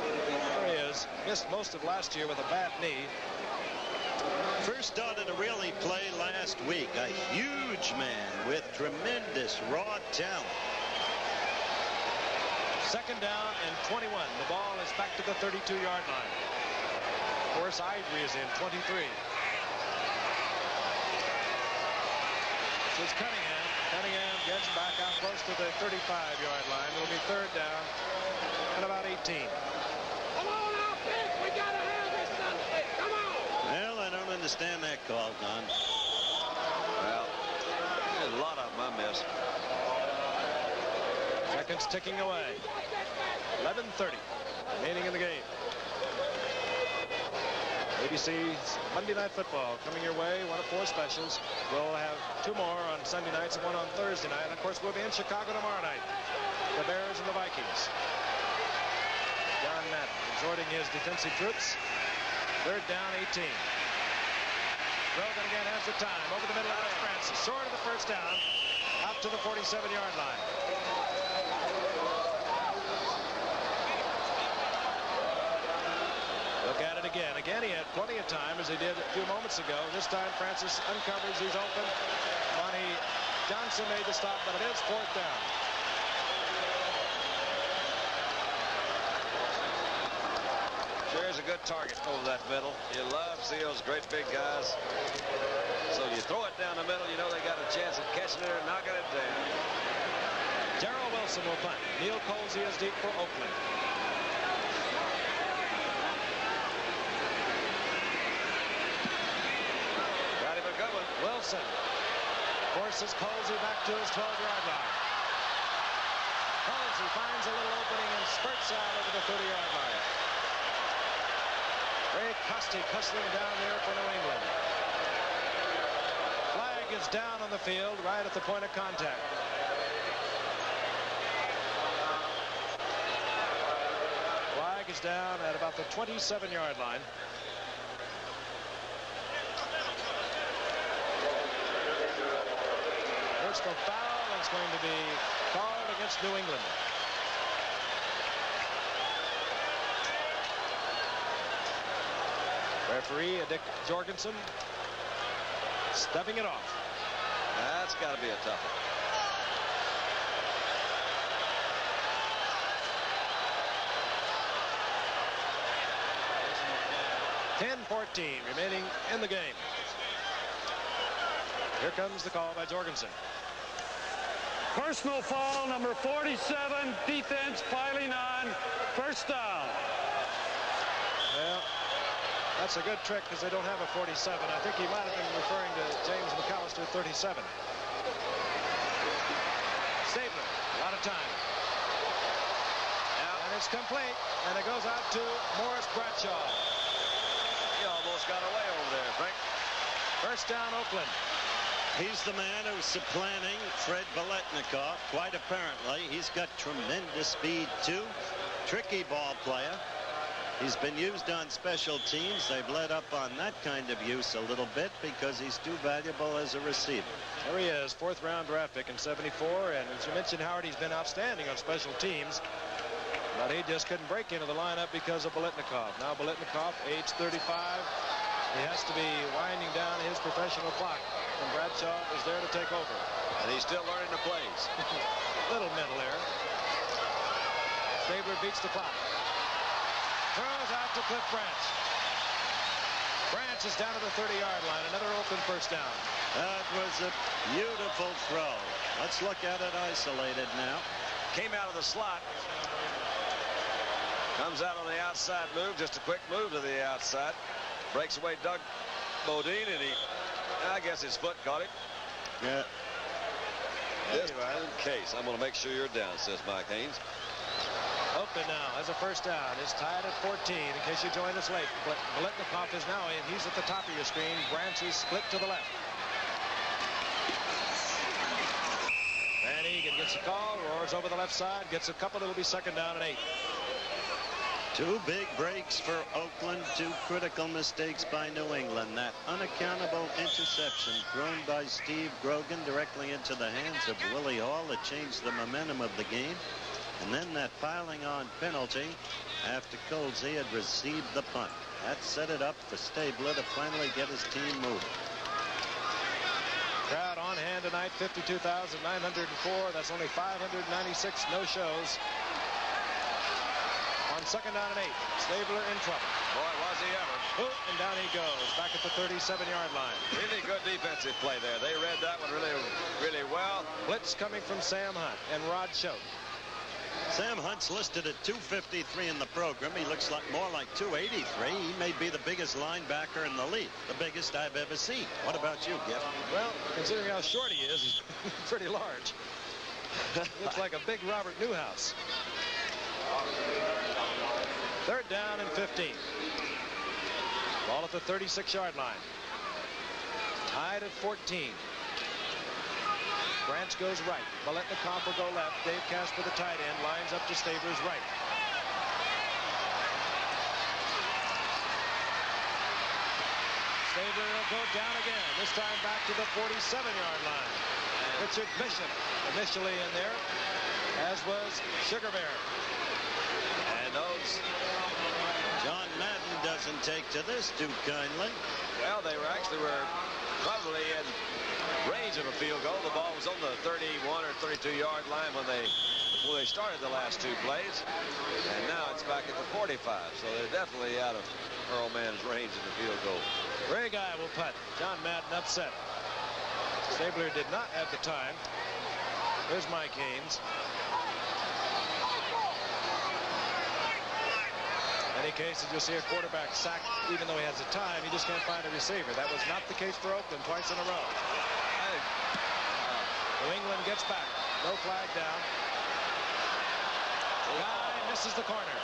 There he is. Missed most of last year with a bad knee. First started to really play last week. A huge man with tremendous raw talent. Second down and 21. The ball is back to the 32-yard line. Of course, Ivory is in, 23. This is Cunningham. Cunningham gets back out close to the 35-yard line. It'll be third down and about 18. Come on, offense. We got to have this Sunday. Come on. Well, I don't understand that call, Don. Well, there's a lot of them I missed. Seconds ticking away. 11:30 remaining in the game. ABC's Monday Night Football coming your way. One of 4 specials. We'll have 2 more on Sunday nights and 1 on Thursday night. And of course, we'll be in Chicago tomorrow night. The Bears and the Vikings. John Madden exhorting his defensive troops. Third down, 18. Grogan again has the time. Over the middle, Alex Francis. Short of the first down. Out to the 47-yard line. Look at it again. Again, he had plenty of time, as he did a few moments ago. This time, Francis uncovers. He's open. Monty Johnson made the stop, but it is fourth down. Sure is a good target over that middle. You love to see those great big guys. So you throw it down the middle, you know they got a chance of catching it or knocking it down. Darrell Wilson will punt. Neil Colsey is deep for Oakland. Got him a good one. Wilson forces Colsey back to his 12-yard line. Colsey finds a little opening and spurts out over the 30-yard line. Ray Costi hustling down there for New England. Flag is down on the field right at the point of contact. Flag is down at about the 27-yard line. Personal foul is going to be called against New England. Referee Dick Jorgensen stepping it off. That's got to be a tough one. 10-14 remaining in the game. Here comes the call by Jorgensen. Personal foul, number 47, defense piling on, first down. Well, that's a good trick because they don't have a 47. I think he might have been referring to James McAllister, 37. Stabler, a lot of time. And it's complete, and it goes out to Morris Bradshaw. He almost got away over there, Frank. First down, Oakland. He's the man who's supplanting Fred Biletnikoff. Quite apparently, he's got tremendous speed too. Tricky ball player. He's been used on special teams. They've let up on that kind of use a little bit because he's too valuable as a receiver. There he is, 4th round draft pick in '74, and as you mentioned, Howard, he's been outstanding on special teams, but he just couldn't break into the lineup because of Biletnikoff. Now Biletnikoff, age 35, he has to be winding down his professional clock, and Bradshaw is there to take over. And he's still learning the plays. Little mental error. Stabler beats the clock. Throws out to Cliff Branch. Branch is down to the 30-yard line. Another open first down. That was a beautiful throw. Let's look at it isolated now. Came out of the slot. Comes out on the outside move. Just a quick move to the outside. Breaks away Doug Bodine, and I guess his foot caught it. Yeah. Just in case. I'm going to make sure you're down, says Mike Haynes. Open now has a first down. It's tied at 14 in case you joined us late. Biletnikoff is now in. He's at the top of your screen. Branch is split to the left. Van Egan gets a call, roars over the left side, gets a couple. It'll be 2nd down and 8. 2 big breaks for Oakland, 2 critical mistakes by New England. That unaccountable interception thrown by Steve Grogan directly into the hands of Willie Hall that changed the momentum of the game. And then that piling on penalty after Colsey had received the punt. That set it up for Stabler to finally get his team moving. Crowd on hand tonight, 52,904. That's only 596 no-shows. On 2nd down and 8, Stabler in trouble. Boy, was he ever. Boot, and down he goes, back at the 37-yard line. Really good defensive play there. They read that one really, really well. Blitz coming from Sam Hunt and Rod Choate. Sam Hunt's listed at 253 in the program. He looks like more like 283. He may be the biggest linebacker in the league, the biggest I've ever seen. What about you, Giff? Well, considering how short he is, he's pretty large. Looks like a big Robert Newhouse. 3rd down and 15. Ball at the 36-yard line. Tied at 14. Branch goes right. Biletnikoff will go left. Dave Casper, the tight end, lines up to Stabler's right. Stabler will go down again. This time back to the 47-yard line. Richard Bishop initially in there, as was Sugar Bear. And those. John Madden doesn't take to this too kindly. Well, they were probably in range of a field goal. The ball was on the 31 or 32-yard line before they started the last 2 plays. And now it's back at the 45. So they're definitely out of Earl Mann's range in the field goal. Ray Guy will punt. John Madden upset. Stabler did not have the time. There's Mike Haynes. In any case, you'll see a quarterback sacked even though he has the time. He just can't find a receiver. That was not the case for Oakland twice in a row. New England gets back. No flag down. Guy misses the corner.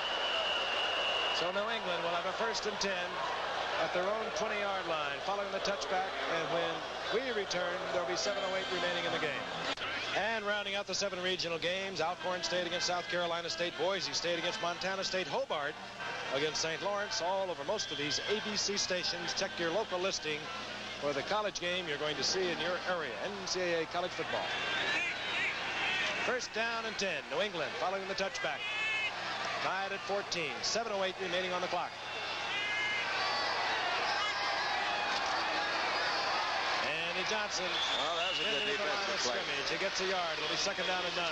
So New England will have a 1st and 10 at their own 20-yard line following the touchback. And when we return, there'll be 7:08 remaining in the game. And rounding out the 7 regional games, Alcorn State against South Carolina State, Boise State against Montana State, Hobart against St. Lawrence. All over most of these ABC stations. Check your local listing for the college game you're going to see in your area. NCAA college football. 1st down and 10. New England following the touchback. Tied at 14. 7:08 remaining on the clock. Johnson. Well, that was a good defensive play. He gets a yard. It'll be 2nd down and 9.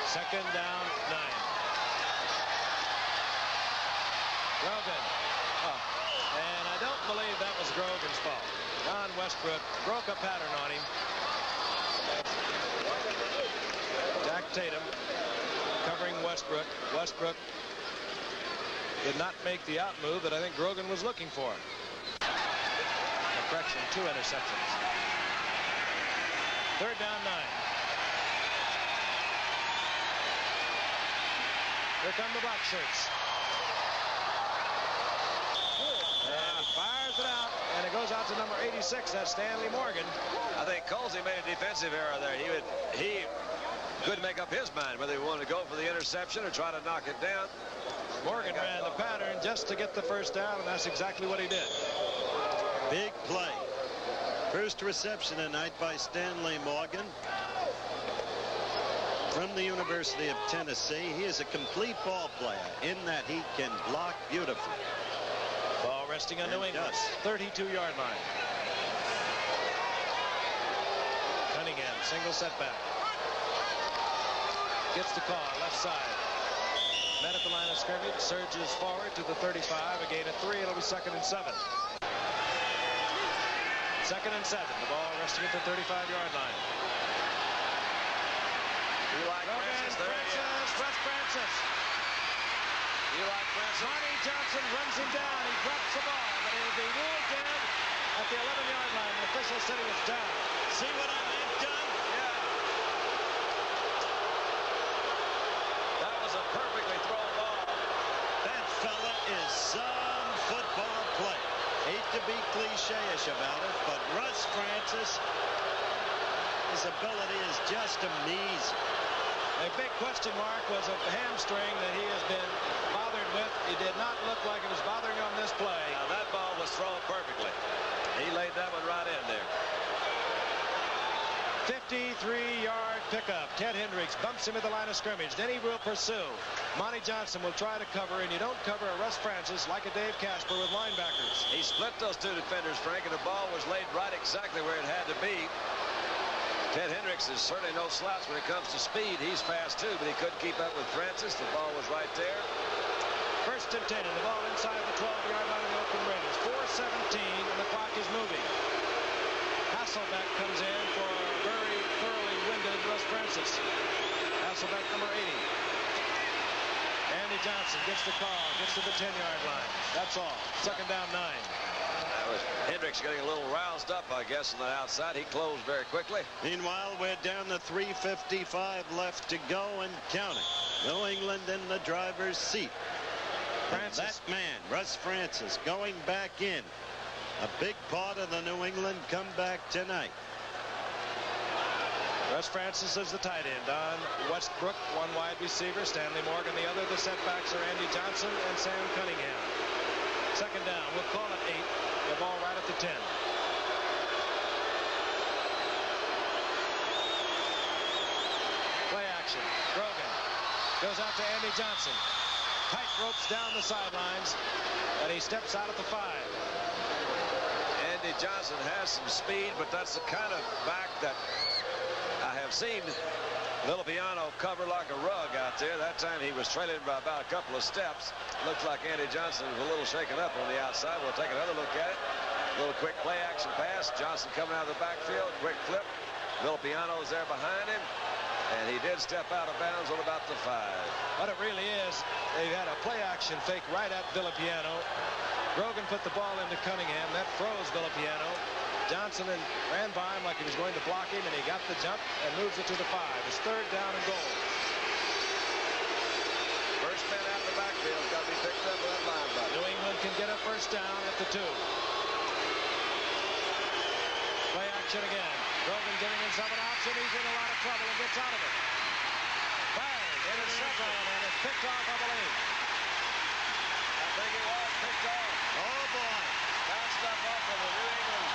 Second down, 9. Grogan. And I don't believe that was Grogan's fault. Don Westbrook broke a pattern on him. Jack Tatum covering Westbrook. Westbrook did not make the out move that I think Grogan was looking for. Correction, 2 interceptions. 3rd down, 9. Here come the black shirts. And it goes out to number 86. That's Stanley Morgan. I think Colsey made a defensive error there. He couldn't make up his mind whether he wanted to go for the interception or try to knock it down. Morgan ran the pattern just to get the first down, and that's exactly what he did. Big play. First reception tonight by Stanley Morgan from the University of Tennessee. He is a complete ball player in that he can block beautifully. Ball resting on New England. 32-yard line. Cunningham, single setback. Gets the call, left side. Met at the line of scrimmage, surges forward to the 35, a gain of 3. It'll be 2nd and 7. 2nd and 7. The ball resting at the 35-yard line. Francis, Russ Francis. Monty Johnson runs him down. He drops the ball, but it'll be ruled dead at the 11-yard line. The official said he was down. See what I meant, John? Yeah. That was a perfectly thrown ball. That fella is some football player. Hate to be cliche-ish about it, but Russ Francis, his ability is just amazing. A big question mark was a hamstring that he has been bothered with. It did not look like it was bothering him on this play. Now that ball was thrown perfectly. He laid that one right in there. 53-yard pickup. Ted Hendricks bumps him at the line of scrimmage. Then he will pursue. Monty Johnson will try to cover, and you don't cover a Russ Francis like a Dave Casper with linebackers. He split those two defenders, Frank, and the ball was laid right exactly where it had to be. Ted Hendricks is certainly no slouch when it comes to speed. He's fast too, but he couldn't keep up with Francis. The ball was right there. 1st and 10, and the ball inside the 12-yard line of the Oakland Raiders. 4:17, and the clock is moving. Hasselbeck comes in for a very thoroughly winded Russ Francis. Hasselbeck, number 80. Andy Johnson gets the call, gets to the 10-yard line. That's all. 2nd down, 9. Hendricks getting a little roused up, I guess, on the outside. He closed very quickly. Meanwhile, we're down to 3:55 left to go and counting. New England in the driver's seat. And that man, Russ Francis, going back in. A big part of the New England comeback tonight. Russ Francis is the tight end. Don Westbrook, one wide receiver. Stanley Morgan, the other. The setbacks are Andy Johnson and Sam Cunningham. 2nd down. We'll call it 8. The ball right at the 10. Play action. Grogan goes out to Andy Johnson. Tight ropes down the sidelines, and he steps out at the 5. Andy Johnson has some speed, but that's the kind of back that I have seen Villapiano cover like a rug out there. That time he was trailing by about a couple of steps. Looks like Andy Johnson was a little shaken up on the outside. We'll take another look at it. A little quick play action pass. Johnson coming out of the backfield. Quick flip. Villapiano is there behind him. And he did step out of bounds on about the 5. What it really is, they had a play action fake right at Villapiano. Grogan put the ball into Cunningham. That froze Villapiano. Johnson ran by him like he was going to block him, and he got the jump and moves it to the 5. It's 3rd down and goal. First man out of the backfield has got to be picked up with that linebacker. New England can get a first down at the 2. Play action again. Grogan giving himself an option. He's in a lot of trouble and gets out of it. Fired in his zone, and it's picked off, I believe. I think it was picked off. Oh, boy. Bounced up off of the New England.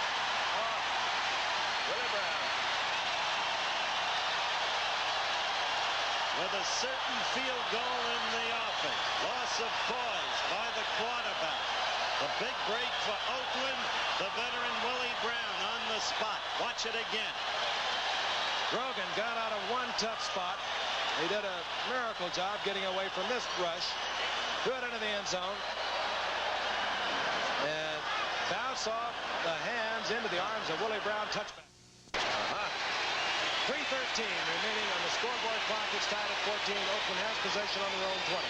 Willie Brown. With a certain field goal in the offense. Loss of poise by the quarterback. The big break for Oakland. The veteran Willie Brown on the spot. Watch it again. Grogan got out of one tough spot. He did a miracle job getting away from this rush. Threw it into the end zone. And bounce off the hands into the arms of Willie Brown. Touchback. 3:13 remaining on the scoreboard clock. It's tied at 14. Oakland has possession on their own 20.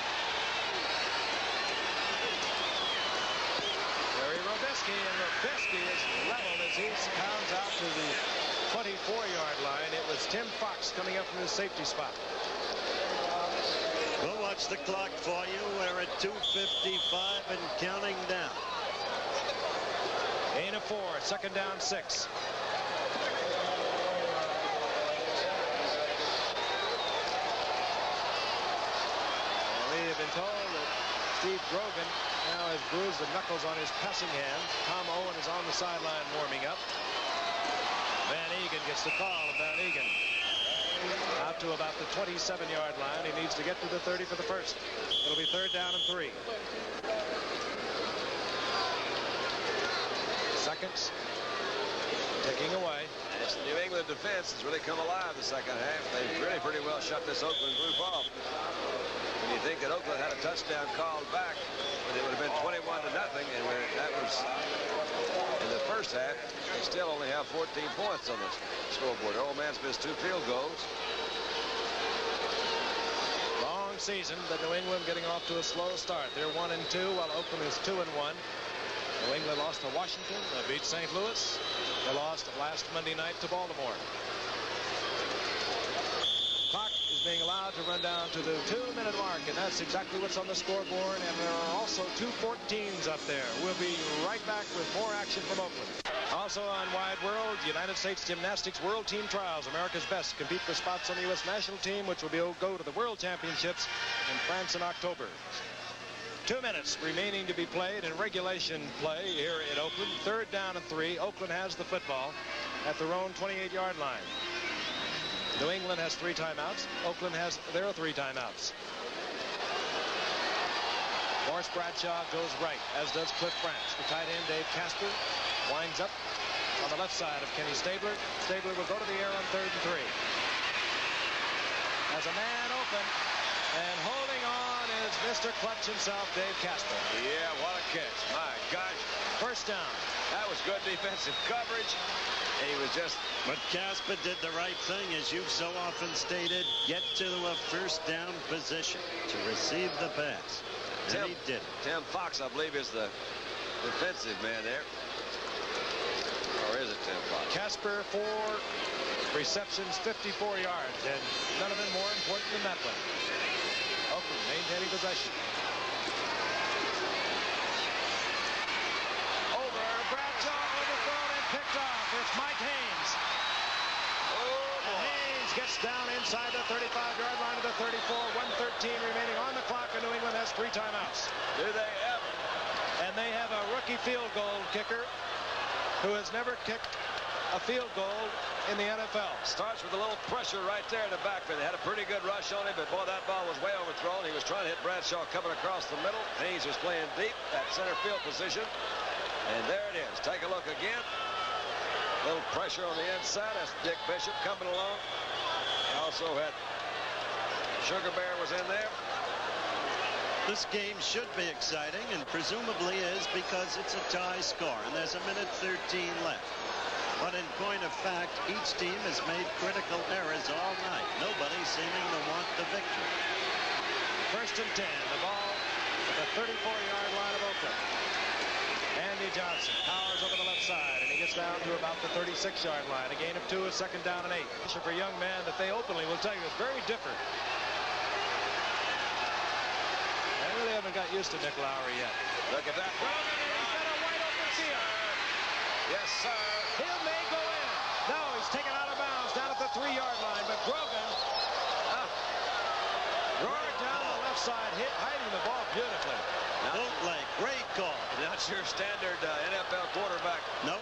Jerry Robisky, and Robisky is leveled as he pounds out to the 24-yard line. It was Tim Fox coming up from the safety spot. We'll watch the clock for you. We're at 2:55 and counting down. Gain of 4. Second down, 6. We have been told that Steve Grogan now has bruised the knuckles on his passing hand. Tom Owen is on the sideline warming up. Van Egan gets the call. Van Egan out to about the 27-yard line. He needs to get to the 30 for the first. It'll be third down and 3. Seconds ticking away. And it's the New England defense has really come alive the second half. They've really pretty well shut this Oakland group off. When you think that Oakland had a touchdown called back, but it would have been 21-0, and that was in the first half. They still only have 14 points on the scoreboard. Old man's missed 2 field goals. Long season, but New England getting off to a slow start. They're 1-2, while Oakland is 2-1. New England lost to Washington. They beat St. Louis. They lost last Monday night to Baltimore. Clock is being allowed to run down to the 2-minute mark, and that's exactly what's on the scoreboard. And there are also 2 14s up there. We'll be right back with more action from Oakland. Also on Wide World, United States Gymnastics World Team Trials. America's best compete for spots on the U.S. national team, which will go to the World Championships in France in October. 2 minutes remaining to be played in regulation play here in Oakland. Third down and 3. Oakland has the football at their own 28-yard line. New England has 3 timeouts. Oakland has their 3 timeouts. Morris Bradshaw goes right, as does Cliff Branch. The tight end, Dave Casper, winds up on the left side of Kenny Stabler. Stabler will go to the air on 3rd and 3. Has a man open, and holding on is Mr. Clutch himself, Dave Casper. Yeah, what a catch. My gosh. First down. That was good defensive coverage. He was just... But Casper did the right thing, as you've so often stated. Get to a first down position to receive the pass. And he did it. Tim Fox, I believe, is the defensive man there. Or is it Tim Fox? Casper, 4 receptions, 54 yards, and none of them more important than that one. Oakland maintaining possession. Over, Bradshaw overthrown and picked off. It's Mike Haynes. Oh, and Haynes gets down inside the 35-yard line of the 34. 1:13 remaining on the clock, and New England has 3 timeouts. do they ever? And they have a rookie field goal kicker who has never kicked a field goal in the NFL. Starts with a little pressure right there in the backfield. They had a pretty good rush on him, but boy, that ball was way overthrown. He was trying to hit Bradshaw coming across the middle. Haynes was playing deep, that center field position. And there it is. Take a look again. A little pressure on the inside. That's Dick Bishop coming along. He also had Sugar Bear was in there. This game should be exciting, and presumably is, because it's a tie score, and there's 1:13 left. But in point of fact, each team has made critical errors all night. Nobody seeming to want the victory. First and 10. The ball at the 34-yard line of Oakland. Andy Johnson powers over the left side, and he gets down to about the 36-yard line. A gain of 2 is second down and 8. For a young man that they openly will tell you is very different. They really haven't got used to Nick Lowry yet. Look at that. Grogan, and he's got a wide open field. Yes, sir. Hill may go in. No, he's taken out of bounds down at the 3-yard line, but Grogan roared down the left side, hiding the ball beautifully. Bootleg, great call. Not your standard NFL quarterback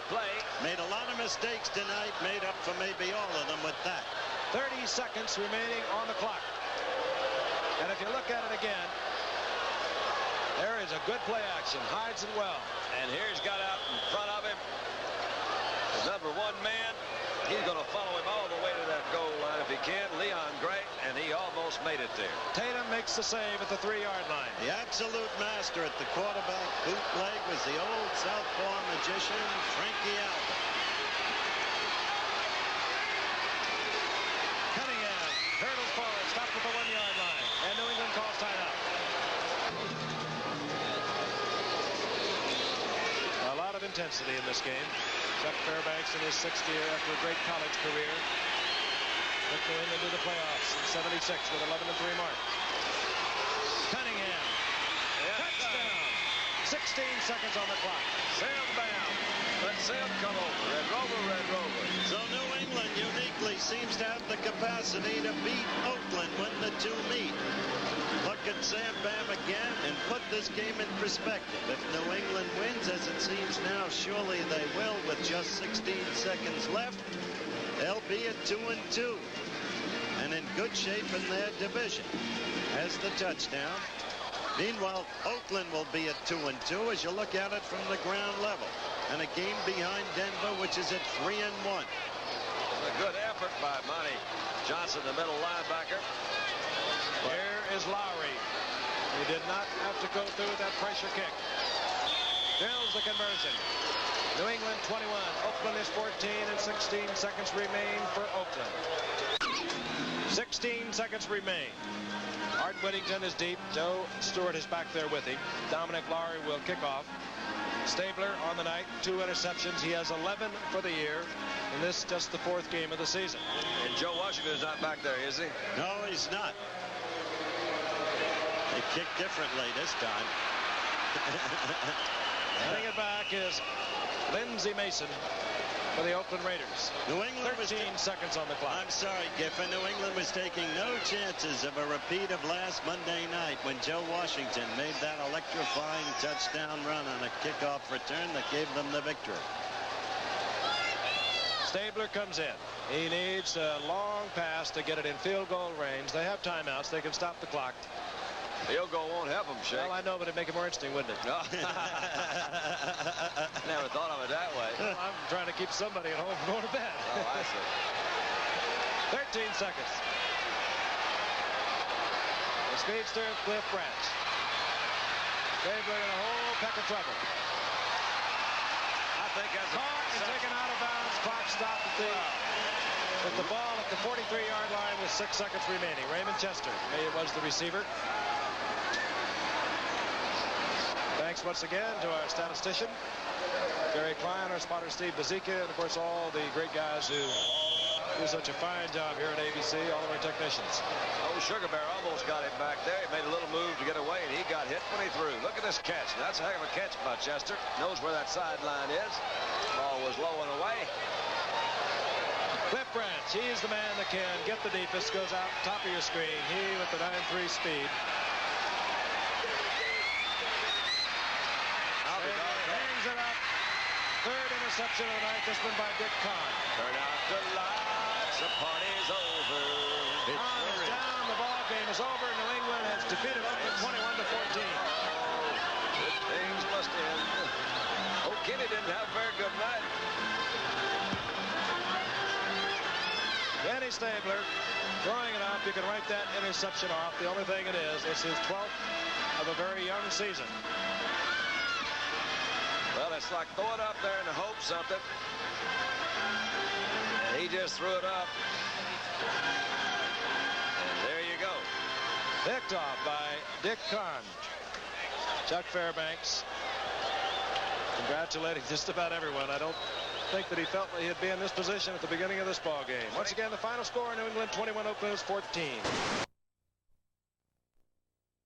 play. Made a lot of mistakes tonight, made up for maybe all of them with that. 30 seconds remaining on the clock. And if you look at it again, there is a good play action. Hides it well. And here he's got out in front of him. The number 1 man. He's going to follow him all the way to that goal line if he can. Leon Gray, and he almost made it there. Tatum makes the save at the 3-yard line. The absolute master at the quarterback bootleg was the old southpaw magician, Frankie Albert. Cunningham hurdles forward, stopped at the 1-yard line, and New England calls timeout. A lot of intensity in this game. Chuck Fairbanks in his 6th year after a great college career. Took New England to the playoffs in '76 with 11-3 mark. Cunningham. Yeah. Touchdown. 16 seconds on the clock. Sam Bam. Let's see him come over. Red Rover, Red Rover. So New England uniquely seems to have the capacity to beat Oakland when the two meet. Look at Sam Bam again and put this game in perspective. If New England wins, as it seems now, surely they will with just 16 seconds left, they'll be at 2-2 and in good shape in their division. Has the touchdown. Meanwhile, Oakland will be at 2-2 as you look at it from the ground level. And a game behind Denver, which is at 3-1. A good effort by Monty Johnson, the middle linebacker. Here is Lowry. He did not have to go through that pressure kick. Drills the conversion. New England 21. Oakland is 14 and 16 seconds remain for Oakland. 16 seconds remain. Art Whittington is deep. Joe Stewart is back there with him. Dominic Lowry will kick off. Stabler on the night, 2 interceptions. He has 11 for the year, and this is just the 4th game of the season. And Joe Washington is not back there, is he? No, he's not. They kick differently this time. Getting it back is Lindsey Mason for the Oakland Raiders. New England 13 seconds on the clock. I'm sorry, Giffen. New England was taking no chances of a repeat of last Monday night when Joe Washington made that electrifying touchdown run on a kickoff return that gave them the victory. Stabler comes in. He needs a long pass to get it in field goal range. They have timeouts. They can stop the clock. Field goal won't help him, Shake. Well, I know, but it'd make it more interesting, wouldn't it? No. Never thought of it that way. Well, I'm trying to keep somebody at home from going to bed. Oh, I see. 13 seconds. The speedster, Cliff Branch. Stabler in a whole peck of trouble. I think that's Caught and taken out of bounds. Clock stopped with the ball at the 43-yard line with 6 seconds remaining. Raymond Chester, it was the receiver. Thanks once again to our statistician, Gary Klein, our spotter Steve Bazika, and of course all the great guys who do such a fine job here at ABC, all of our technicians. Oh, Sugar Bear almost got him back there. He made a little move to get away, and he got hit when he threw. Look at this catch. That's a heck of a catch by Chester. Knows where that sideline is. Ball was low and away. Cliff Branch, he's the man that can get the deepest, goes out top of your screen. He with the 9.3 speed. Hangs it up. 3rd interception of the night. This one by Dick Kahn. Turn out the lights. The party's over. Kahn is down. The ball game is over. New England has defeated Oakland 21-14. Good things must end. Oh, Kenny didn't have a very good night. Danny Stabler throwing it up. You can write that interception off. The only thing it is, it's his 12th of a very young season. Well, it's like throwing up there and hope something. And he just threw it up. And there you go. Picked off by Dick Kahn. Chuck Fairbanks congratulating just about everyone. I don't think that he felt that he'd be in this position at the beginning of this ball game. Once again, the final score, New England 21, Oakland 14.